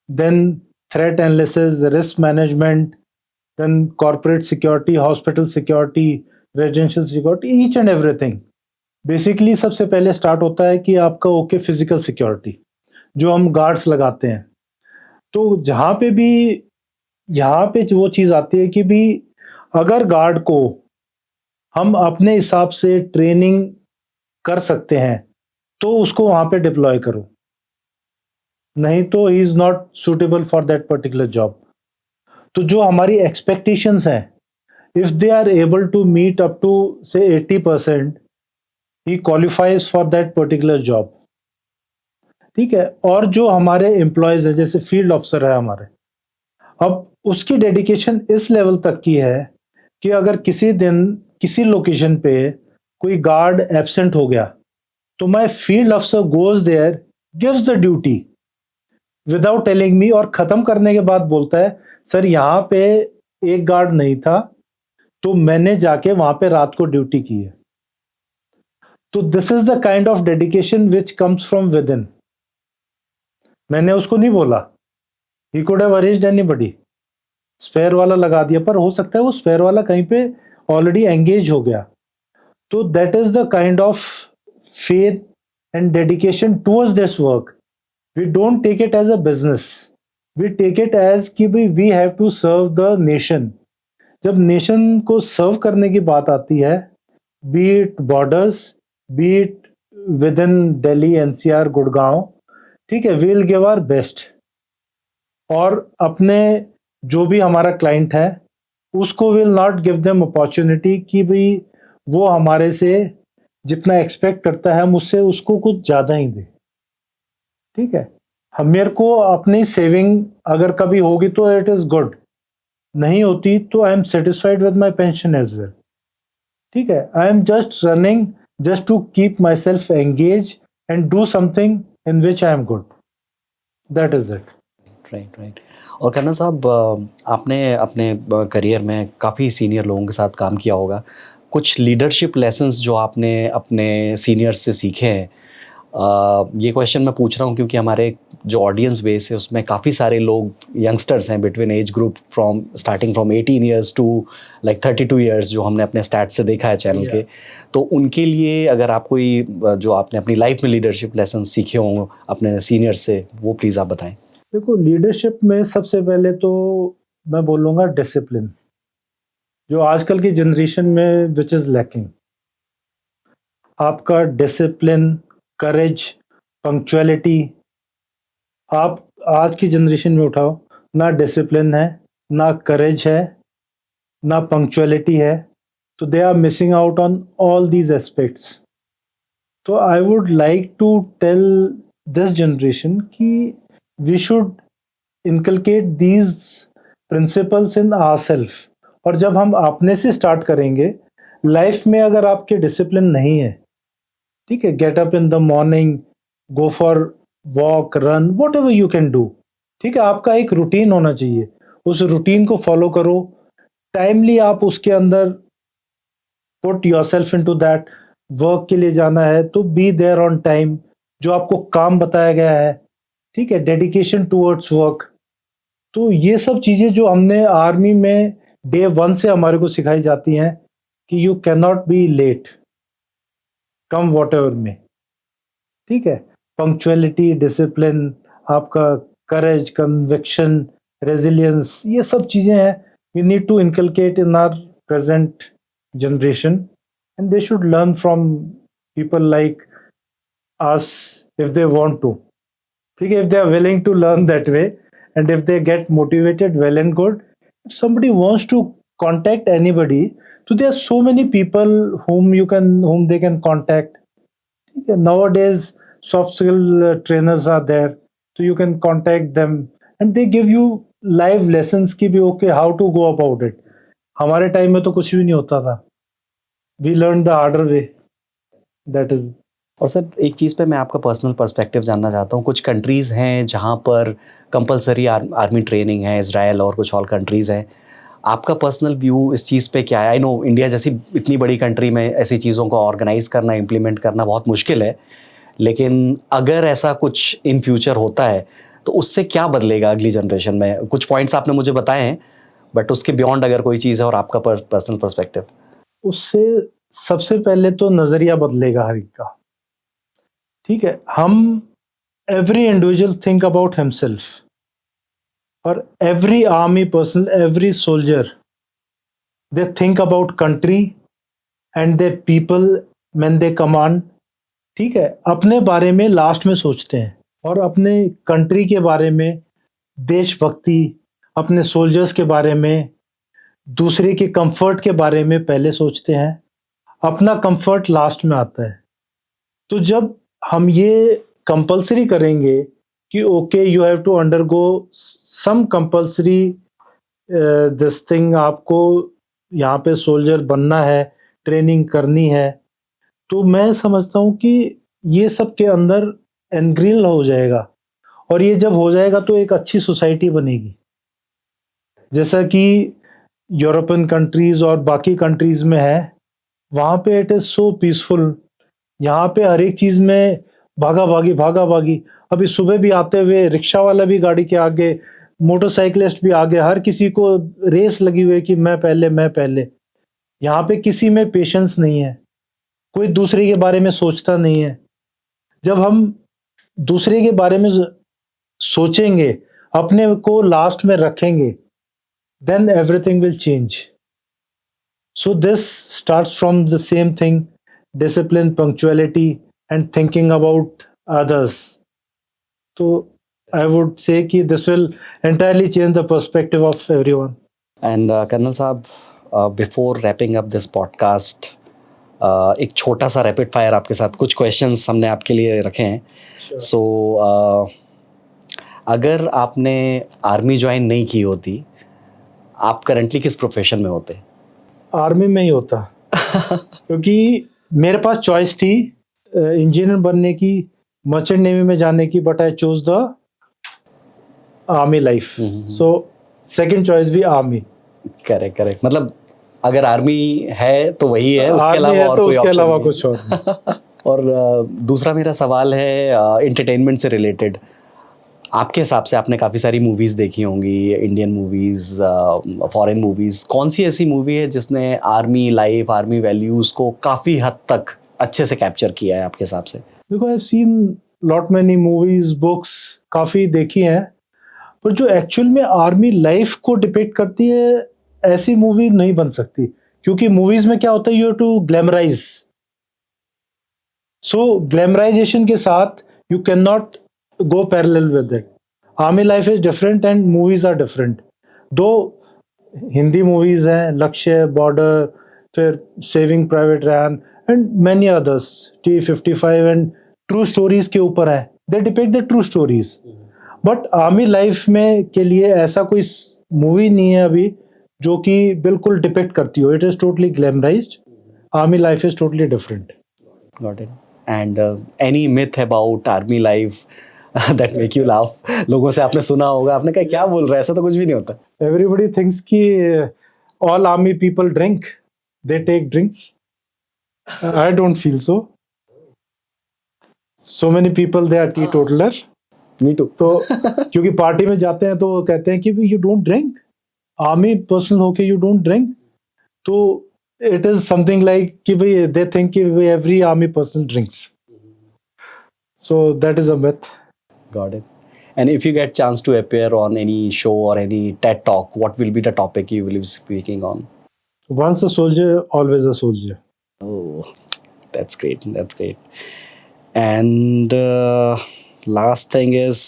then threat analysis, risk management, then corporate security, hospital security, residential security, each and everything. Basically सबसे पहले start होता है कि आपका ओके फिजिकल सिक्योरिटी जो हम गार्ड्स लगाते हैं। तो जहाँ पे भी यहाँ पे वो चीज़ आती है कि भी अगर गार्ड को हम अपने हिसाब से ट्रेनिंग कर सकते हैं तो उसको वहाँ पे डिप्लॉय करो, नहीं तो he is not suitable for that particular job. तो जो हमारी एक्सपेक्टेशंस हैं, if they are able to meet up to say 80%, he qualifies for that particular job. ठीक है, और जो हमारे एम्प्लॉयज है जैसे फील्ड ऑफिसर है हमारे, अब उसकी डेडिकेशन इस लेवल तक की है कि अगर किसी दिन किसी लोकेशन पे कोई गार्ड एब्सेंट हो गया तो my field officer goes there, gives the duty without telling me, और खत्म करने के बाद बोलता है सर यहाँ पे एक गार्ड नहीं था तो मैंने जाके वहां पे रात को ड्यूटी की है। तो this is the kind of dedication which comes from within. मैंने उसको नहीं बोला, he could have arranged anybody, spare वाला लगा दिया, पर हो सकता है वो स्पेयर वाला कहीं पे ऑलरेडी एंगेज हो गया। तो that is the kind of faith and dedication towards this work. We don't take it as a business, we take it as कि भाई we have to serve the nation. जब nation को serve करने की बात आती है, be it borders, be it within Delhi NCR Gurgaon, ठीक है, we will give our best. और अपने जो भी हमारा क्लाइंट है उसको will not give them opportunity कि भाई वो हमारे से जितना एक्सपेक्ट करता है हम उससे उसको कुछ ज़्यादा ही दे। ठीक है, हम मेरे को अपनी सेविंग अगर कभी होगी तो इट इज़ गुड, नहीं होती तो I am satisfied with my pension as well. ठीक है, I am just running just to keep myself engage and do something in which I am good, that is it. Right right. और colonel साहब, आपने अपने career में काफ़ी senior लोगों के साथ काम किया होगा, कुछ लीडरशिप लेसन्स जो आपने अपने सीनियर्स से सीखे हैं। ये क्वेश्चन मैं पूछ रहा हूँ क्योंकि हमारे जो ऑडियंस बेस है उसमें काफ़ी सारे लोग यंगस्टर्स हैं, between age group from starting from 18 years to like 32 years, जो हमने अपने स्टैट से देखा है चैनल के। तो उनके लिए अगर आप कोई जो आपने अपनी लाइफ में लीडरशिप लेसन सीखे हों अपने सीनियर से, वो प्लीज़ आप बताएं। देखो, लीडरशिप में सबसे पहले तो मैं बोलूँगा डिसिप्लिन, जो आजकल की जनरेशन में विच इज़ लैकिंग। आपका डिसिप्लिन, करेज, पंक्चुअलिटी, आप आज की जनरेशन में उठाओ, ना डिसिप्लिन है, ना करेज है, ना पंक्चुअलिटी है, तो they are missing out on all these aspects. तो I would like to tell this generation कि we should inculcate these principles in ourself. और जब हम अपने से स्टार्ट करेंगे, लाइफ में अगर आपके डिसिप्लिन नहीं है, ठीक है, get up in the morning, go for walk, run, what ever you can do, ठीक है, आपका एक रूटीन होना चाहिए, उस रूटीन को फॉलो करो, टाइमली आप उसके अंदर put yourself into that. Work के लिए जाना है तो बी देयर ऑन टाइम, जो आपको काम बताया गया है, ठीक है, डेडिकेशन टूवर्ड्स वर्क। तो ये सब चीज़ें जो हमने आर्मी में डे 1 से हमारे को सिखाई जाती हैं कि you can not be late, come whatever में, ठीक है, पंक्चुअलिटी, डिसिप्लिन, आपका करेज, कन्विक्शन, रेजिलियंस, ये सब चीज़ें हैं we need to inculcate in our present generation, and they should learn from people like us if they want to, ठीक है, if they are willing to learn that way and if they get motivated, well and good. If somebody wants to contact anybody, so there are so many people whom they can contact, ठीक है, nowadays soft skill trainers are there, so you can contact them and they give you live lessons की भी, okay, how to go about it. हमारे time में तो कुछ भी नहीं होता था, we learned the harder way, that is और सर एक चीज़ पे मैं आपका पर्सनल पर्सपेक्टिव जानना चाहता हूँ। कुछ कंट्रीज़ हैं जहाँ पर कंपलसरी आर्मी ट्रेनिंग है, इज़राइल और कुछ और कंट्रीज़ हैं। आपका पर्सनल व्यू इस चीज़ पे क्या है? आई नो इंडिया जैसी इतनी बड़ी कंट्री में ऐसी चीज़ों को ऑर्गेनाइज़ करना, इम्प्लीमेंट करना बहुत मुश्किल है। लेकिन अगर ऐसा कुछ इन फ्यूचर होता है, तो उससे क्या बदलेगा अगली जनरेशन में? कुछ पॉइंट्स आपने मुझे बताए हैं, बट उसके बियॉन्ड अगर कोई चीज़ है और आपका पर्सनल पर्सपेक्टिव। उससे सबसे पहले तो नजरिया बदलेगा हर एक का। ठीक है, हम every individual think about himself और every army person, every soldier, they think about country and they people when they command. ठीक है, अपने बारे में लास्ट में सोचते हैं और अपने कंट्री के बारे में, देशभक्ति, अपने सोल्जर्स के बारे में, दूसरे के कंफर्ट के बारे में पहले सोचते हैं। अपना कंफर्ट लास्ट में आता है। तो जब हम ये कंपलसरी करेंगे कि okay you have to undergo some compulsory this thing, आपको यहाँ पे सोल्जर बनना है, ट्रेनिंग करनी है, तो मैं समझता हूँ कि ये सब के अंदर एनग्रिल हो जाएगा। और ये जब हो जाएगा तो एक अच्छी सोसाइटी बनेगी, जैसा कि यूरोपियन कंट्रीज और बाकी कंट्रीज में है। वहाँ पे इट इज सो पीसफुल। यहाँ पे हर एक चीज में भागा भागी। अभी सुबह भी आते हुए रिक्शा वाला भी गाड़ी के आगे, मोटरसाइकिलिस्ट भी आगे, हर किसी को रेस लगी हुई है कि मैं पहले, मैं पहले। यहाँ पे किसी में पेशेंस नहीं है, कोई दूसरे के बारे में सोचता नहीं है। जब हम दूसरे के बारे में सोचेंगे, अपने को लास्ट में रखेंगे, then everything will change. So this starts from the same thing: discipline, punctuality, and thinking about others. So I would say कि this will entirely change the perspective of everyone. And colonel साहब, before wrapping up this podcast, एक छोटा सा rapid fire आपके साथ कुछ questions हमने आपके लिए रखे हैं। सो अगर आपने आर्मी ज्वाइन नहीं की होती, आप करंटली किस प्रोफेशन में होते? आर्मी में ही होता क्योंकि मेरे पास चॉइस थी इंजीनियर बनने की, मर्चेंट नेवी में जाने की, but I choose the army life. So second choice भी आर्मी। करेक्ट करेक्ट, मतलब अगर आर्मी है तो वही है, उसके आर्मी अलावा है और तो कोई उसके ऑप्शन अलावा नहीं। कुछ और नहीं। और दूसरा मेरा सवाल है एंटरटेनमेंट से रिलेटेड। आपके हिसाब से आपने काफ़ी सारी मूवीज़ देखी होंगी, इंडियन मूवीज़, फॉरेन मूवीज़। कौन सी ऐसी मूवी है जिसने आर्मी लाइफ, आर्मी वैल्यूज़ को काफ़ी हद तक अच्छे से कैप्चर किया है आपके हिसाब से? देखो, आई have seen lot many movies, books, काफ़ी देखी हैं, पर जो एक्चुअल में आर्मी लाइफ को डिपिक्ट करती है, ऐसी मूवी नहीं बन सकती। क्योंकि मूवीज में क्या होता है, you have to glamorise. So glamorisation के साथ you can not go parallel with it. Army life is different and movies are different. दो हिंदी मूवीज हैं, लक्ष्य, बॉर्डर, फिर Saving Private Ryan and many others, T-55 and true stories के ऊपर है। They depict the true stories. But army life में के लिए ऐसा कोई मूवी नहीं है अभी जो कि बिल्कुल डिपिक्ट करती हो। It is totally glamorised. Army life is totally different. Got it. And any myth about army life that make you laugh? लोगों से आपने सुना होगा, आपने कहा क्या बोल रहा है, ऐसा तो कुछ भी नहीं होता। Everybody thinks कि all army people drink, they take drinks. I don't feel so. So many people they are teetotaler. Me too. तो क्योंकि पार्टी में जाते हैं तो वो कहते हैं कि you don't drink, army person होके यू डोंट ड्रिंक। तो इट इज समथिंग लाइक कि भाई दे थिंक कि every army person drinks. So that is a myth. Got it. And if you get chance to appear on any show or any TED talk, what will be the topic you will be speaking on? Once a soldier, always a soldier. Oh, that's great. That's great. And last thing is,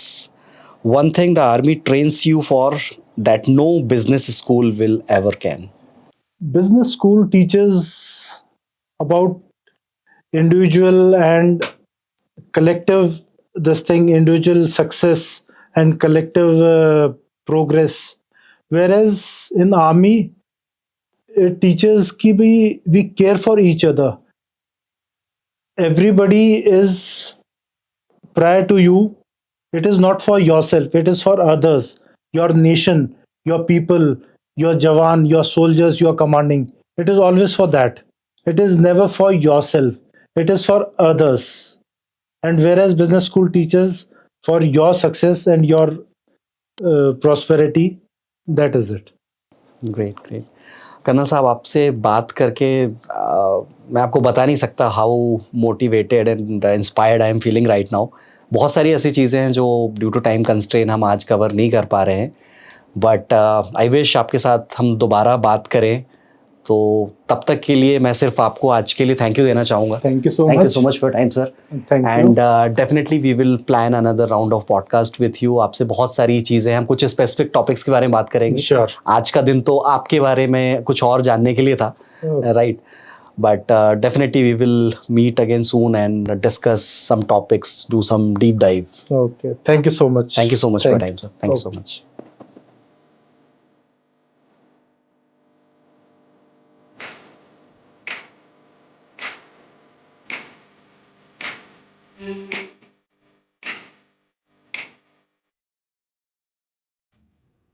one thing the army trains you for that no business school will ever can. Business school teaches about individual and collective, this thing, individual success and collective progress, whereas in army it teaches कि we care for each other. everybody is prior to you. It is not for yourself, it is for others, your nation, your people, your jawan, your soldiers you are commanding. It is always for that. It is never for yourself, it is for others. And whereas business school teaches for your success and your prosperity, that is it. Great great colonel साहब, आपसे बात करके मैं आपको बता नहीं सकता how motivated and inspired I am feeling right now. बहुत सारी ऐसी चीज़ें हैं जो ड्यू टू टाइम कंस्ट्रेन हम आज कवर नहीं कर पा रहे हैं, बट आई विश आपके साथ हम दोबारा बात करें. तो तब तक के लिए मैं सिर्फ आपको आज के लिए थैंक यू देना चाहूँगा. Thank you so thank you much. So much for time sir. Thank you. And definitely we will plan another round of podcast with you. आपसे बहुत सारी चीज़ें, हम कुछ स्पेसिफिक टॉपिक्स के बारे में बात करेंगे. Sure. आज का दिन तो आपके बारे में कुछ और जानने के लिए था, right? But definitely we will meet again soon and discuss some topics, do some deep dive. Okay. Thank you so much. Thank you so much for your Thank time, sir. Thank you so Okay. much.